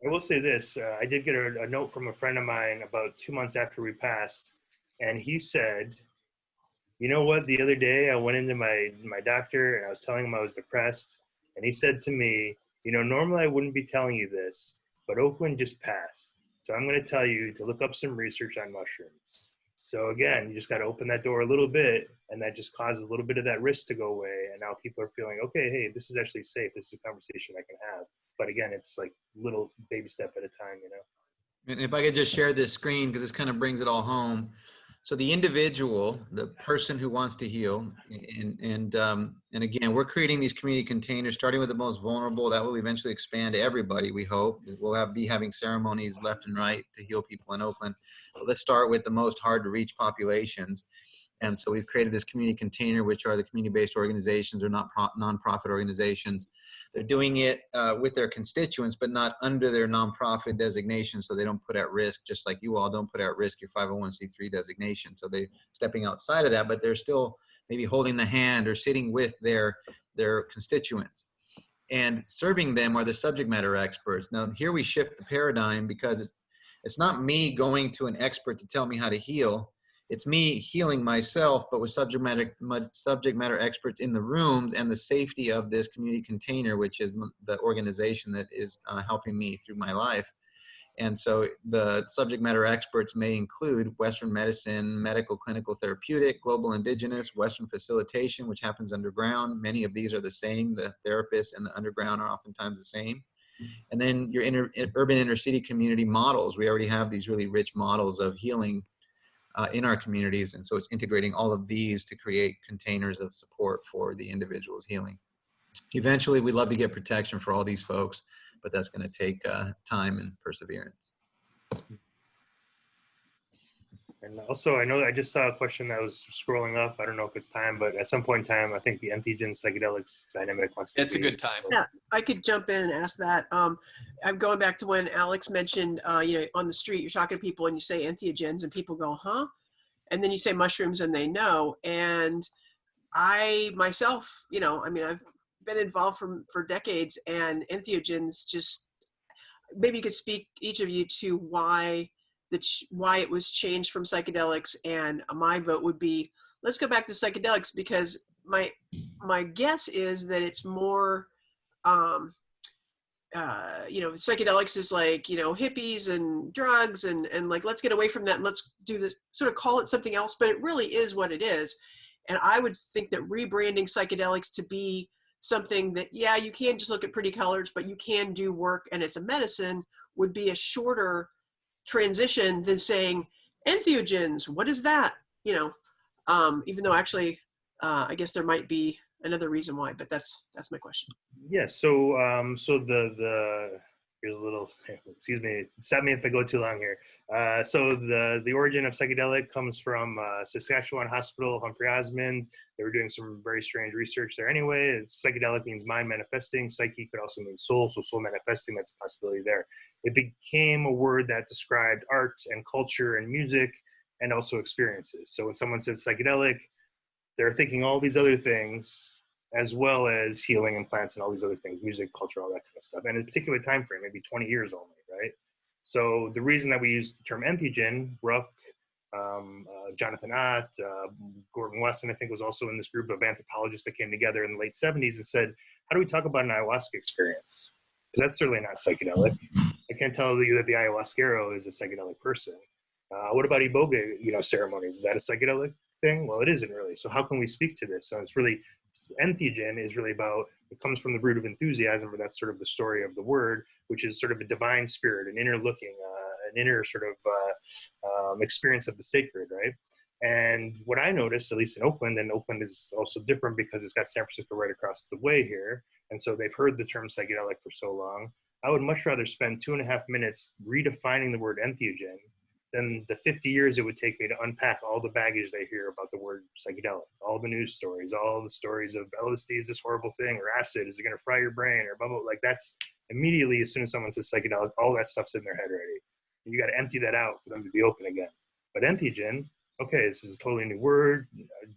Speaker 4: I will say this. I did get a note from a friend of mine about 2 months after we passed, and he said, you know what, the other day I went into my doctor and I was telling him I was depressed, and he said to me, you know, normally I wouldn't be telling you this, but Oakland just passed. So I'm going to tell you to look up some research on mushrooms. So again, you just got to open that door a little bit, and that just causes a little bit of that risk to go away. And now people are feeling, okay, hey, this is actually safe. This is a conversation I can have. But again, it's like little baby step at a time, you know?
Speaker 3: And if I could just share this screen, because this kind of brings it all home. So the individual, the person who wants to heal, and again, we're creating these community containers, starting with the most vulnerable. That will eventually expand to everybody, we hope. We'll be having ceremonies left and right to heal people in Oakland. But let's start with the most hard to reach populations. And so we've created this community container, which are the community-based organizations or nonprofit organizations. They're doing it with their constituents, but not under their nonprofit designation, so they don't put at risk, just like you all don't put at risk your 501c3 designation. So they're stepping outside of that, but they're still maybe holding the hand or sitting with their constituents. And serving them are the subject matter experts. Now, here we shift the paradigm, because it's not me going to an expert to tell me how to heal. It's me healing myself, but with subject matter experts in the rooms, and the safety of this community container, which is the organization that is helping me through my life. And so the subject matter experts may include Western medicine, medical, clinical, therapeutic, global indigenous, Western facilitation, which happens underground. Many of these are the same. The therapists and the underground are oftentimes the same. And then your urban inner city community models. We already have these really rich models of healing in our communities. And so it's integrating all of these to create containers of support for the individual's healing. Eventually, we'd love to get protection for all these folks, but that's going to take time and perseverance.
Speaker 4: And also, I know I just saw a question that was scrolling up. I don't know if it's time, but at some point in time, I think the Entheogenic psychedelics dynamic wants to
Speaker 1: It's a good time.
Speaker 2: Yeah, I could jump in and ask that. I'm going back to when Alex mentioned, you know, on the street, you're talking to people and you say entheogens and people go, huh? And then you say mushrooms and they know. And I myself, you know, I mean, I've been involved for decades, and entheogens just, maybe you could speak, each of you, to why it was changed from psychedelics. And my vote would be, let's go back to psychedelics, because my guess is that it's more, you know, psychedelics is like, you know, hippies and drugs and like, let's get away from that and let's do this, sort of call it something else, but it really is what it is. And I would think that rebranding psychedelics to be something that, yeah, you can just look at pretty colors, but you can do work and it's a medicine, would be a shorter transition than saying entheogens, what is that? You know, even though actually, I guess there might be another reason why, but that's my question.
Speaker 4: Yeah. So here's a little, excuse me, stop me if I go too long here. So the origin of psychedelic comes from Saskatchewan Hospital, Humphrey Osmond. They were doing some very strange research there anyway. Psychedelic means mind manifesting. Psyche could also mean soul. So soul manifesting, that's a possibility there. It became a word that described art and culture and music and also experiences. So when someone says psychedelic, they're thinking all these other things, as well as healing and plants and all these other things, music, culture, all that kind of stuff. And in a particular time frame, maybe 20 years only, right? So the reason that we use the term entheogen, Ruck, Jonathan Ott, Gordon Wesson, I think, was also in this group of anthropologists that came together in the late 70s and said, how do we talk about an ayahuasca experience? Because that's certainly not psychedelic. I can't tell you that the ayahuasquero is a psychedelic person. What about iboga, you know, ceremonies? Is that a psychedelic thing? Well, it isn't really. So how can we speak to this? So it's really entheogen is really about, it comes from the root of enthusiasm, but that's sort of the story of the word, which is sort of a divine spirit, an inner looking, an inner sort of experience of the sacred, right? And what I noticed, at least in Oakland, and Oakland is also different because it's got San Francisco right across the way here, and so they've heard the term psychedelic for so long. I would much rather spend 2.5 minutes redefining the word entheogen than the 50 years it would take me to unpack all the baggage they hear about the word psychedelic, all the news stories, all the stories of LSD is this horrible thing, or acid, is it going to fry your brain, or blah, blah, like that's immediately, as soon as someone says psychedelic, all that stuff's in their head already. And you got to empty that out for them to be open again. But entheogen, okay, this is a totally new word.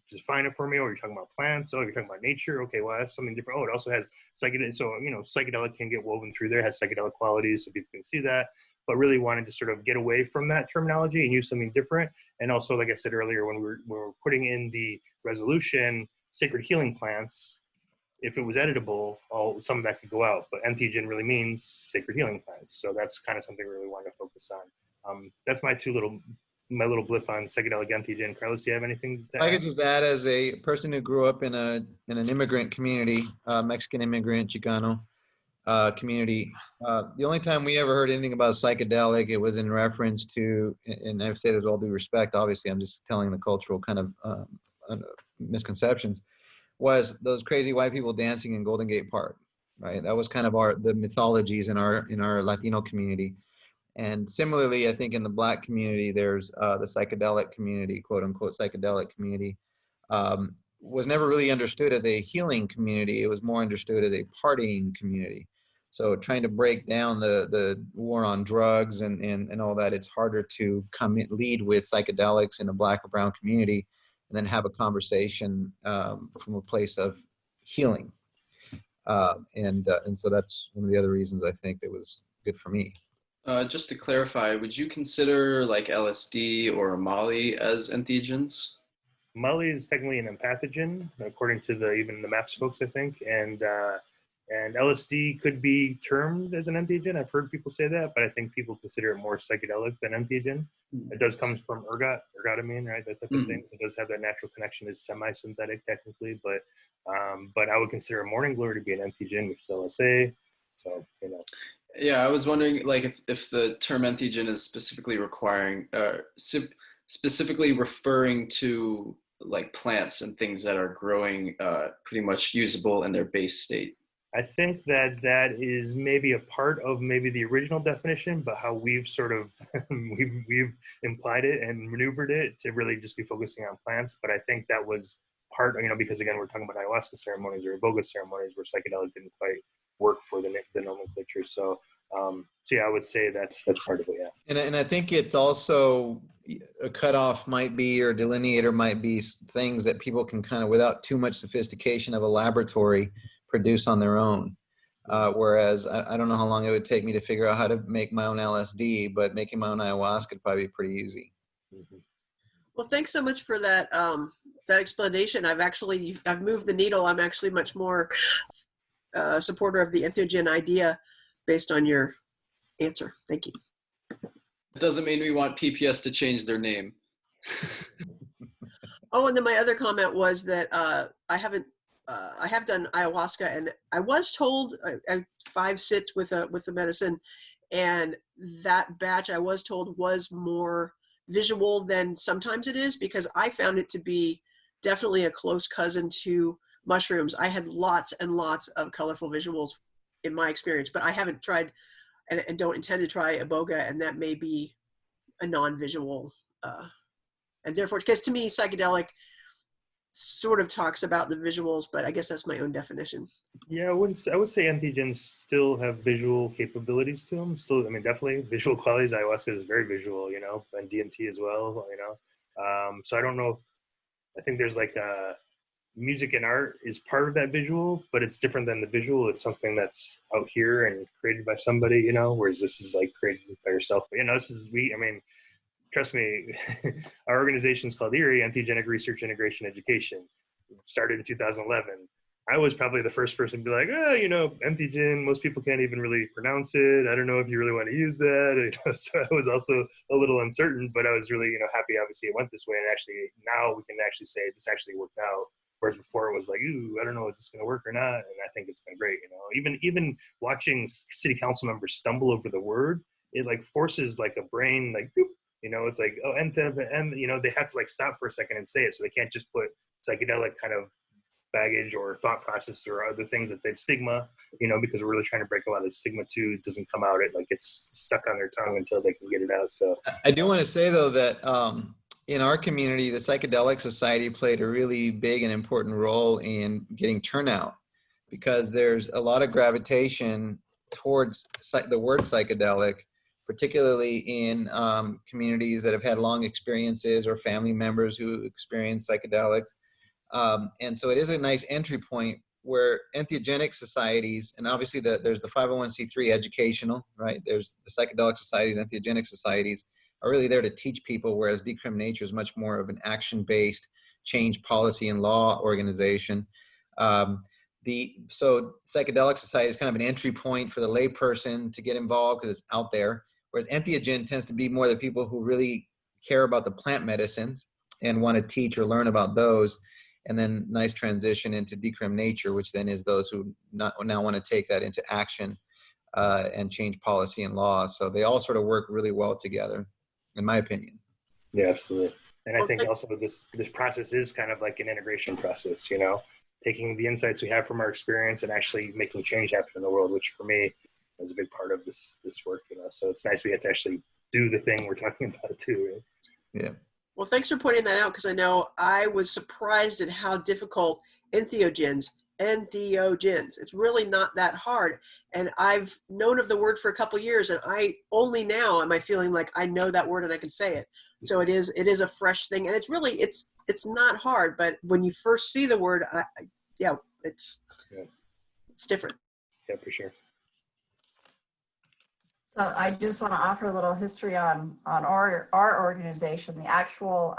Speaker 4: Just find it for me. Oh, you're talking about plants. Oh, you're talking about nature. Okay, well, that's something different. Oh, it also has psychedelic. So, you know, psychedelic can get woven through there, has psychedelic qualities, so people can see that. But really wanted to sort of get away from that terminology and use something different. And also, like I said earlier, when we were putting in the resolution, sacred healing plants, if it was editable, some of that could go out. But entheogen really means sacred healing plants. So that's kind of something we really wanted to focus on. That's my little blip on psychedelic entheogen. Carlos, do you have anything to add?
Speaker 3: I could just add, as a person who grew up in an immigrant community, Mexican immigrant, Chicano community, the only time we ever heard anything about psychedelic, it was in reference to, and I've said it with all due respect, obviously I'm just telling the cultural kind of misconceptions, was those crazy white people dancing in Golden Gate Park, right? That was kind of the mythologies in our Latino community. And similarly, I think in the Black community, there's the psychedelic community, quote unquote psychedelic community, was never really understood as a healing community. It was more understood as a partying community. So trying to break down the war on drugs and all that, it's harder to lead with psychedelics in a Black or brown community and then have a conversation from a place of healing. And so that's one of the other reasons I think it was good for me.
Speaker 6: Just to clarify, would you consider like LSD or Molly as entheogens?
Speaker 4: Molly is technically an empathogen, according to even the MAPS folks, I think, and LSD could be termed as an entheogen. I've heard people say that, but I think people consider it more psychedelic than entheogen. It does come from ergotamine, right? That type of thing. It does have that natural connection. It's semi-synthetic technically, but I would consider morning glory to be an entheogen, which is LSA. So, you know.
Speaker 6: Yeah, I was wondering, like, if the term entheogen is specifically specifically referring to like plants and things that are growing pretty much usable in their base state.
Speaker 4: I think that is maybe a part of maybe the original definition, but how we've sort of we've implied it and maneuvered it to really just be focusing on plants. But I think that was part, you know, because again, we're talking about ayahuasca ceremonies or iboga ceremonies where psychedelic didn't quite work for the nomenclature. So yeah, I would say that's part of it. Yeah.
Speaker 3: And I think it's also a cutoff might be, or delineator might be, things that people can kind of, without too much sophistication of a laboratory, produce on their own. Whereas I don't know how long it would take me to figure out how to make my own LSD, but making my own ayahuasca would probably be pretty easy.
Speaker 2: Well, thanks so much for that that explanation. I've moved the needle. I'm actually much more supporter of the entheogen idea based on your answer. Thank you.
Speaker 6: It doesn't mean we want PPS to change their name.
Speaker 2: Oh, and then my other comment was that I have done ayahuasca, and I was told 5 sits with the medicine, and that batch I was told was more visual than sometimes it is, because I found it to be definitely a close cousin to mushrooms. I had lots and lots of colorful visuals in my experience, but I haven't tried and don't intend to try iboga, and that may be a non-visual, and therefore, because to me, psychedelic sort of talks about the visuals, but I guess that's my own definition.
Speaker 4: Yeah, I would say entheogens still have visual capabilities to them. Still, I mean, definitely visual qualities. Ayahuasca is very visual, you know, and DMT as well, you know. So I don't know. I think there's like music and art is part of that visual, but it's different than the visual. It's something that's out here and created by somebody, you know, whereas this is like created by yourself. But, you know, I mean, trust me, our organization is called ERIE, Entheogenic Research Integration Education. It started in 2011. I was probably the first person to be like, you know, entheogen, most people can't even really pronounce it. I don't know if you really want to use that. You know, so I was also a little uncertain, but I was really, you know, happy, obviously, it went this way. And actually, now we can actually say this actually worked out. Whereas before it was like, ooh, I don't know, is this going to work or not? And I think it's been great. You know, even watching city council members stumble over the word, it like forces like a brain like, boop, you know, it's like, oh, and you know, they have to like stop for a second and say it, so they can't just put psychedelic kind of baggage or thought process or other things that they've stigma, you know, because we're really trying to break a lot of stigma too. It doesn't come out, it like gets stuck on their tongue until they can get it out. So
Speaker 3: I do want to say though that in our community, the Psychedelic Society played a really big and important role in getting turnout, because there's a lot of gravitation towards the word psychedelic, particularly in communities that have had long experiences or family members who experience psychedelics. And so it is a nice entry point where entheogenic societies, and obviously there's the 501c3 educational, right? There's the psychedelic societies, entheogenic societies are really there to teach people, whereas Decriminalize Nature is much more of an action-based change policy and law organization. So psychedelic society is kind of an entry point for the layperson to get involved because it's out there, whereas entheogen tends to be more the people who really care about the plant medicines and want to teach or learn about those. And then nice transition into Decriminalize Nature, which then is those who now want to take that into action and change policy and law. So they all sort of work really well together, in my opinion.
Speaker 4: yeah, absolutely. And I think also this process is kind of like an integration process, you know, taking the insights we have from our experience and actually making change happen in the world, which for me is a big part of this work, you know. So it's nice we have to actually do the thing we're talking about too, right?
Speaker 3: Yeah.
Speaker 2: Well, thanks for pointing that out, because I know I was surprised at how difficult entheogens, it's really not that hard. And I've known of the word for a couple years, and I only now am I feeling like I know that word and I can say it. So it is a fresh thing, and it's really, it's not hard, but when you first see the word, it's different.
Speaker 4: Yeah, for sure.
Speaker 8: So I just want to offer a little history on our organization. The actual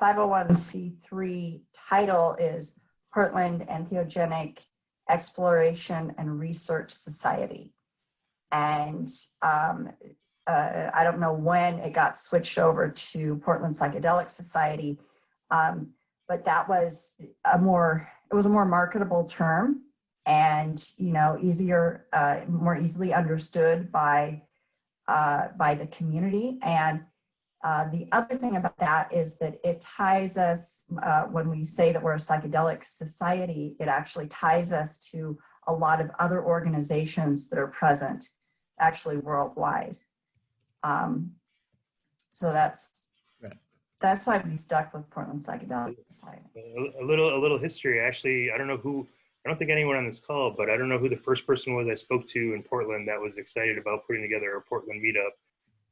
Speaker 8: 501c3 title is Portland Entheogenic Exploration and Research Society. And I don't know when it got switched over to Portland Psychedelic Society, but that was it was a more marketable term, and easier, more easily understood by the community. And the other thing about that is that it ties us, when we say that we're a psychedelic society, it actually ties us to a lot of other organizations that are present actually worldwide. So that's why we stuck with Portland Psychedelic Society.
Speaker 4: A little history. Actually, I don't think anyone on this call, but I don't know who the first person was I spoke to in Portland that was excited about putting together a Portland meetup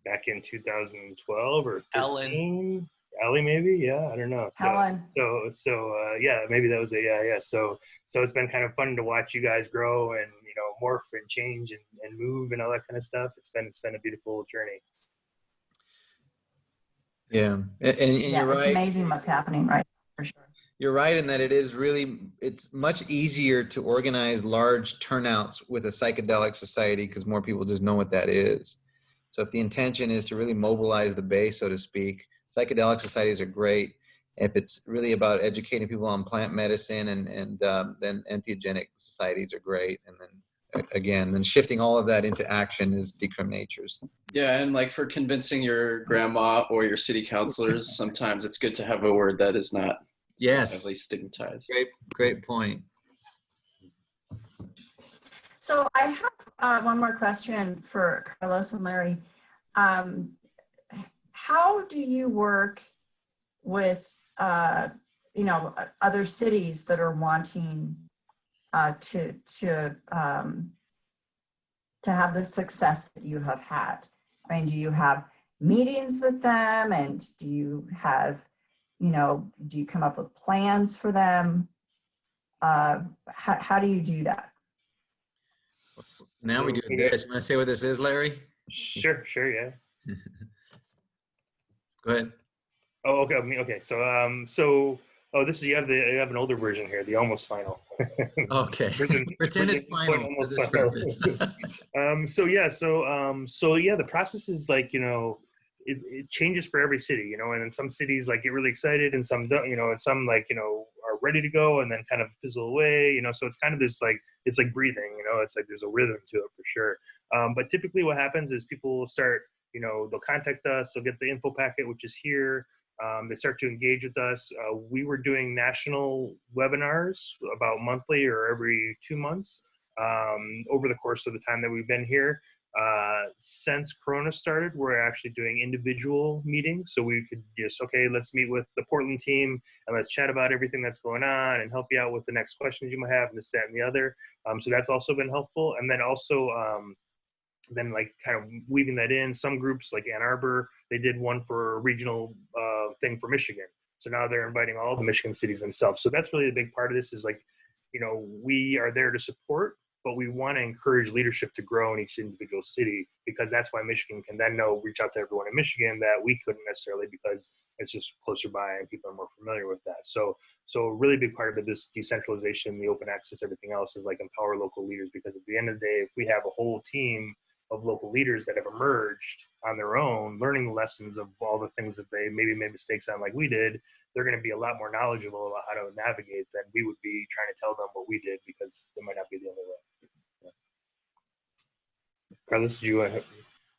Speaker 4: back in 2012 or 13. Ellie, maybe? Yeah, I don't know.
Speaker 8: Helen.
Speaker 4: So yeah, maybe that was it. Yeah. So it's been kind of fun to watch you guys grow and, morph and change and move and all that kind of stuff. It's been a beautiful journey.
Speaker 3: Yeah, and you're right.
Speaker 8: It's amazing what's happening, right? For sure.
Speaker 3: You're right in that it's much easier to organize large turnouts with a psychedelic society because more people just know what that is. So if the intention is to really mobilize the base, so to speak, psychedelic societies are great. If it's really about educating people on plant medicine, and then entheogenic societies are great. And then shifting all of that into action is Decriminalize Nature's.
Speaker 6: Yeah, and like for convincing your grandma or your city councilors, sometimes it's good to have a word that is not heavily stigmatized.
Speaker 3: Great point.
Speaker 8: So I have one more question for Carlos and Larry. How do you work with other cities that are wanting to have the success that you have had? I mean, do you have meetings with them, and do you have, do you come up with plans for them? How do you do that?
Speaker 3: Now we do this. You want to say what this is, Larry?
Speaker 4: Sure, yeah.
Speaker 3: Go ahead.
Speaker 4: Oh, okay. Okay. So, this is you have an older version here, the almost final.
Speaker 3: Okay. Pretend it's final.
Speaker 4: The process is like, it changes for every city, and in some cities like get really excited, and some don't, and some like, are ready to go and then kind of fizzle away, you know. So it's kind of this like, it's like breathing, you know, it's like there's a rhythm to it for sure. But typically what happens is people will start, you know, they'll contact us, they'll get the info packet, which is here. They start to engage with us. We were doing national webinars about monthly or every 2 months over the course of the time that we've been here. Since Corona started, we're actually doing individual meetings. So we could just, okay, let's meet with the Portland team and let's chat about everything that's going on and help you out with the next questions you might have and this, that, and the other. So that's also been helpful. And then also, then like kind of weaving that in, some groups like Ann Arbor, they did one for a regional thing for Michigan. So now they're inviting all the Michigan cities themselves. So that's really a big part of this is like, you know, we are there to support, but we want to encourage leadership to grow in each individual city, because that's why Michigan can then reach out to everyone in Michigan that we couldn't necessarily, because it's just closer by and people are more familiar with that. So a really big part of it, this decentralization, the open access, everything else is like empower local leaders, because at the end of the day, if we have a whole team of local leaders that have emerged on their own, learning the lessons of all the things that they maybe made mistakes on like we did, they're going to be a lot more knowledgeable about how to navigate than we would be trying to tell them what we did, because it might not be the only way. Yeah. Carlos, do you want to?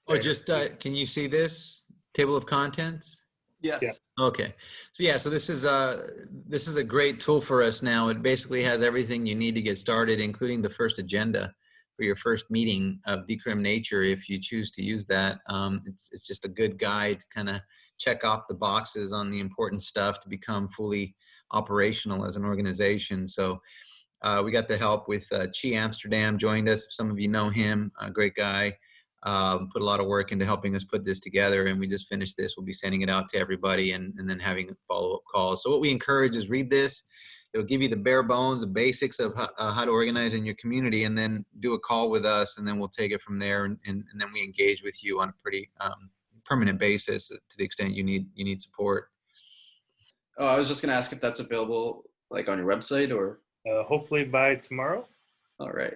Speaker 3: Or just, can you see this table of contents?
Speaker 1: Yes.
Speaker 4: Yeah.
Speaker 3: Okay. So yeah, so this is a great tool for us now. It basically has everything you need to get started, including the first agenda for your first meeting of Decrim Nature, if you choose to use that. It's just a good guide to kind of check off the boxes on the important stuff to become fully operational as an organization. So we got the help with Chi Amsterdam joined us. Some of you know him, a great guy. Put a lot of work into helping us put this together, and we just finished this. We'll be sending it out to everybody and then having follow-up calls. So what we encourage is read this. It'll give you the bare bones, the basics of how to organize in your community, and then do a call with us, and then we'll take it from there, and then we engage with you on a pretty permanent basis to the extent you need support.
Speaker 6: Oh, I was just going to ask if that's available like on your website or?
Speaker 4: Hopefully by tomorrow.
Speaker 6: All right.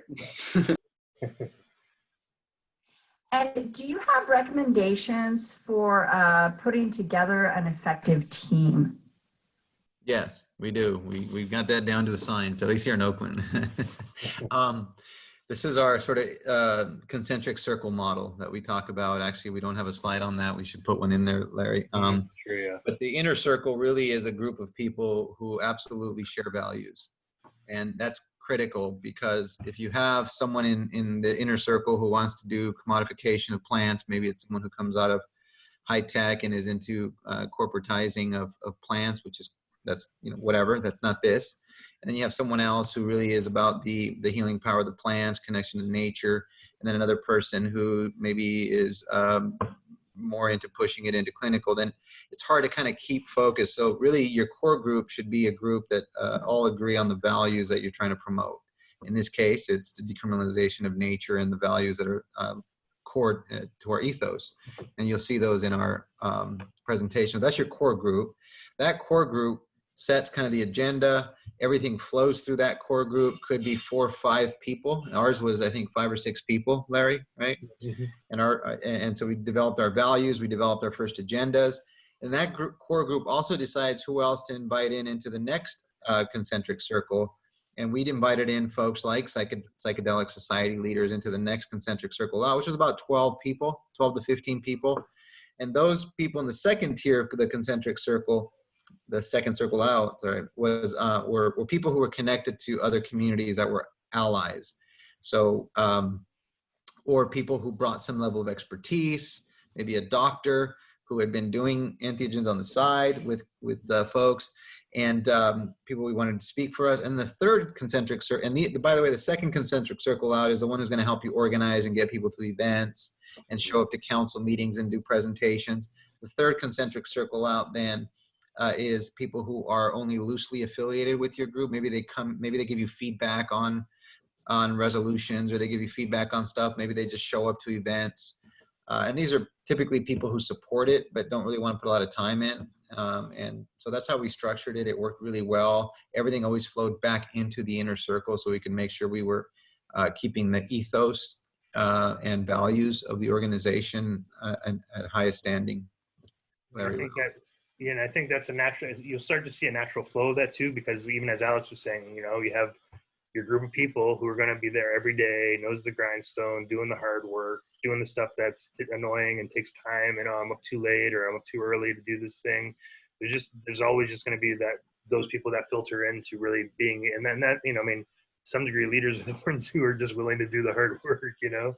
Speaker 8: And do you have recommendations for putting together an effective team?
Speaker 3: Yes, we do. We've got that down to a science, at least here in Oakland. This is our sort of concentric circle model that we talk about. Actually, we don't have a slide on that. We should put one in there, Larry.
Speaker 4: Sure, yeah.
Speaker 3: But the inner circle really is a group of people who absolutely share values. And that's critical, because if you have someone in the inner circle who wants to do commodification of plants, maybe it's someone who comes out of high tech and is into corporatizing of plants, which is, that's, you know, whatever, that's not this. And then you have someone else who really is about the healing power of the plants, connection to nature. And then another person who maybe is more into pushing it into clinical. Then it's hard to kind of keep focus. So really your core group should be a group that all agree on the values that you're trying to promote. In this case, it's the decriminalization of nature and the values that are core to our ethos. And you'll see those in our presentation. That's your core group. That core group sets kind of the agenda. Everything flows through that core group. Could be 4 or 5 people. Ours was, I think, 5 or 6 people, Larry, right? Mm-hmm. And so we developed our values. We developed our first agendas. And that core group also decides who else to invite into the next concentric circle. And we'd invited in folks like Psychedelic Society leaders into the next concentric circle out, which was about 12 people, 12 to 15 people. And those people in the second tier of the concentric circle, the second circle out, were people who were connected to other communities that were allies. So, or people who brought some level of expertise, maybe a doctor who had been doing entheogens on the side with folks, and people we wanted to speak for us. And the third concentric circle, and by the way, the second concentric circle out is the one who's going to help you organize and get people to events and show up to council meetings and do presentations. The third concentric circle out then is people who are only loosely affiliated with your group. Maybe they give you feedback on resolutions, or they give you feedback on stuff. Maybe they just show up to events. And these are typically people who support it, but don't really want to put a lot of time in. And so that's how we structured it. It worked really well. Everything always flowed back into the inner circle, so we could make sure we were keeping the ethos and values of the organization at highest standing.
Speaker 4: I think that, Yeah, and I think that's a natural, you'll start to see a natural flow of that too, because even as Alex was saying, you know, you have your group of people who are going to be there every day, knows the grindstone, doing the hard work, doing the stuff that's annoying and takes time. And I'm up too late or I'm up too early to do this thing. There's always just going to be those people that filter into really being, and then that, you know, I mean, some degree leaders are the ones who are just willing to do the hard work, you know?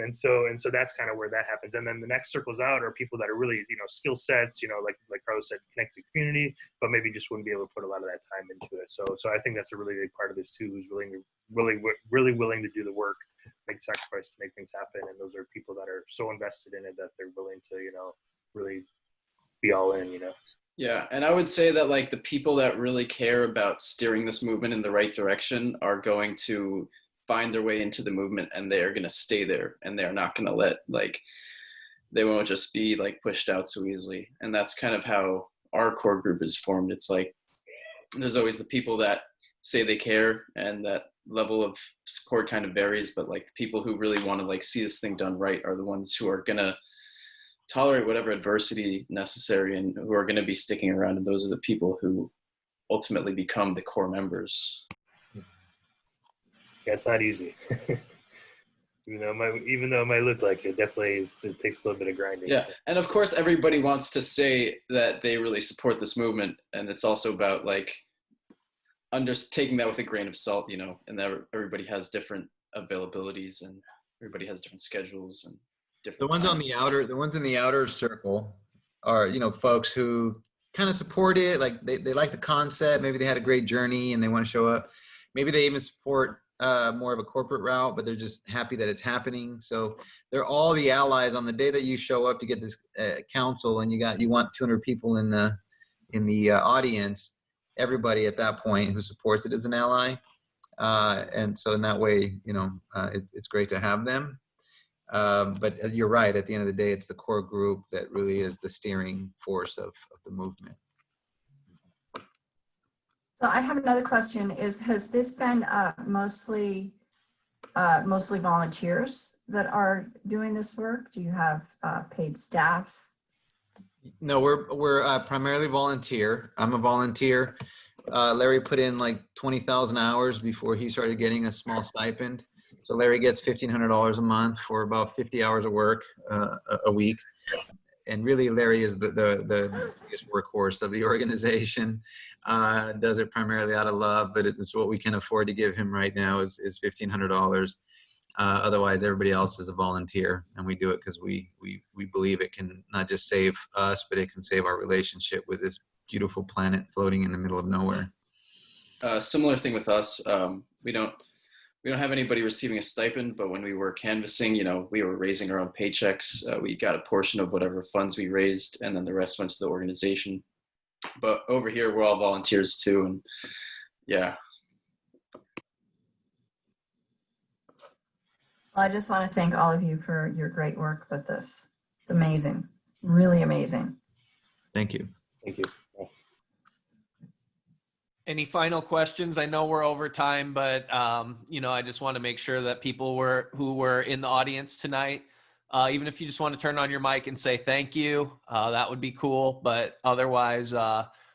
Speaker 4: And so that's kind of where that happens. And then the next circles out are people that are really, you know, skill sets, you know, like Carlos said, connect to the community, but maybe just wouldn't be able to put a lot of that time into it. So I think that's a really big part of this too, who's really willing to do the work, make sacrifice to make things happen. And those are people that are so invested in it that they're willing to, you know, really be all in, you know?
Speaker 6: Yeah, and I would say that like the people that really care about steering this movement in the right direction are going to find their way into the movement, and they are going to stay there, and they're not going to let, like, they won't just be like pushed out so easily. And that's kind of how our core group is formed. It's like there's always the people that say they care, and that level of support kind of varies, but like the people who really want to like see this thing done right are the ones who are going to tolerate whatever adversity necessary and who are going to be sticking around. And those are the people who ultimately become the core members.
Speaker 4: Yeah, it's not easy. Even though it might look like it, definitely it takes a little bit of grinding.
Speaker 6: Yeah,
Speaker 4: so.
Speaker 6: and of course everybody wants to say that they really support this movement, and it's also about like taking that with a grain of salt, you know, and that everybody has different availabilities and everybody has different schedules and
Speaker 3: The ones in the outer circle are, you know, folks who kind of support it. Like they like the concept. Maybe they had a great journey and they want to show up. Maybe they even support more of a corporate route, but they're just happy that it's happening. So they're all the allies on the day that you show up to get this council, and you want 200 people in the audience. Everybody at that point who supports it is an ally, and so in that way, you know, it's great to have them. But you're right. At the end of the day, it's the core group that really is the steering force of the movement.
Speaker 8: So I have another question. Has this been mostly volunteers that are doing this work? Do you have paid staff?
Speaker 3: No, we're primarily volunteer. I'm a volunteer. Larry put in like 20,000 hours before he started getting a small stipend. So Larry gets $1,500 a month for about 50 hours of work a week. And really, Larry is the biggest workhorse of the organization. Does it primarily out of love, but it's what we can afford to give him right now is $1,500. Otherwise, everybody else is a volunteer, and we do it because we believe it can not just save us, but it can save our relationship with this beautiful planet floating in the middle of nowhere.
Speaker 6: Similar thing with us. We don't have anybody receiving a stipend, but when we were canvassing, you know, we were raising our own paychecks. We got a portion of whatever funds we raised, and then the rest went to the organization. But over here, we're all volunteers too, and yeah.
Speaker 8: Well, I just want to thank all of you for your great work with this. It's amazing, really amazing.
Speaker 3: Thank you.
Speaker 4: Thank you.
Speaker 1: Any final questions? I know we're over time, but you know, I just want to make sure that people who were in the audience tonight, even if you just want to turn on your mic and say thank you, that would be cool. But otherwise,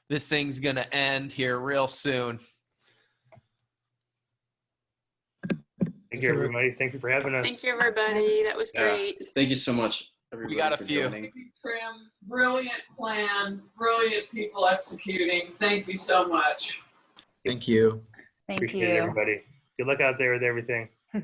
Speaker 1: this thing's gonna end here real soon.
Speaker 4: Thank you, everybody. Thank you for having us.
Speaker 10: Thank you, everybody. That was great.
Speaker 6: Thank you so much, everybody.
Speaker 1: We got a
Speaker 6: for
Speaker 1: few.
Speaker 6: joining.
Speaker 11: Trim, brilliant plan, brilliant people executing. Thank you so much.
Speaker 3: Thank you.
Speaker 4: Appreciate it, everybody. Good luck out there with everything.
Speaker 6: All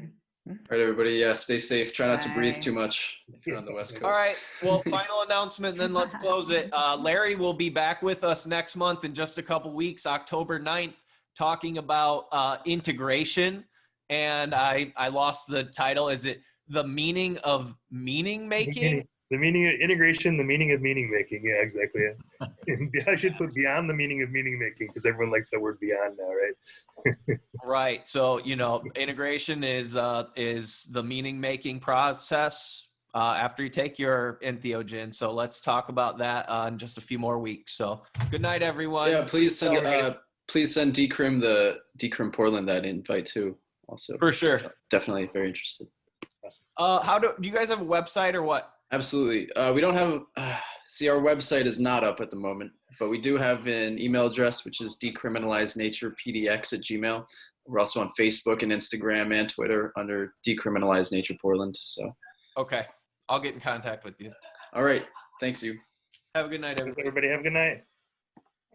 Speaker 6: right, everybody. Yeah, stay safe. Try not to breathe too much if you're on the West Coast.
Speaker 1: All right. Well, final announcement, then let's close it. Larry will be back with us next month in just a couple weeks, October 9th, talking about integration. And I lost the title. Is it the meaning of meaning making?
Speaker 4: The meaning of integration, the meaning of meaning making. Yeah, exactly. Yeah. I should put beyond the meaning of meaning making because everyone likes that word beyond now, right?
Speaker 1: Right. So, you know, integration is the meaning making process after you take your entheogen. So let's talk about that in just a few more weeks. So good night, everyone.
Speaker 6: Yeah, please send Decrim Decrim Portland that invite too. Also,
Speaker 1: for sure.
Speaker 6: Definitely very interested.
Speaker 1: Do you guys have a website or what?
Speaker 6: Absolutely. We don't have See, our website is not up at the moment, but we do have an email address, which is decriminalizenaturePDX@gmail. We're also on Facebook and Instagram and Twitter under Decriminalize Nature Portland. So,
Speaker 1: Okay. I'll get in contact with you.
Speaker 6: all right. Thanks, you.
Speaker 1: Have a good night, everybody.
Speaker 4: Everybody have a good night.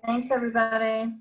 Speaker 8: Thanks, everybody.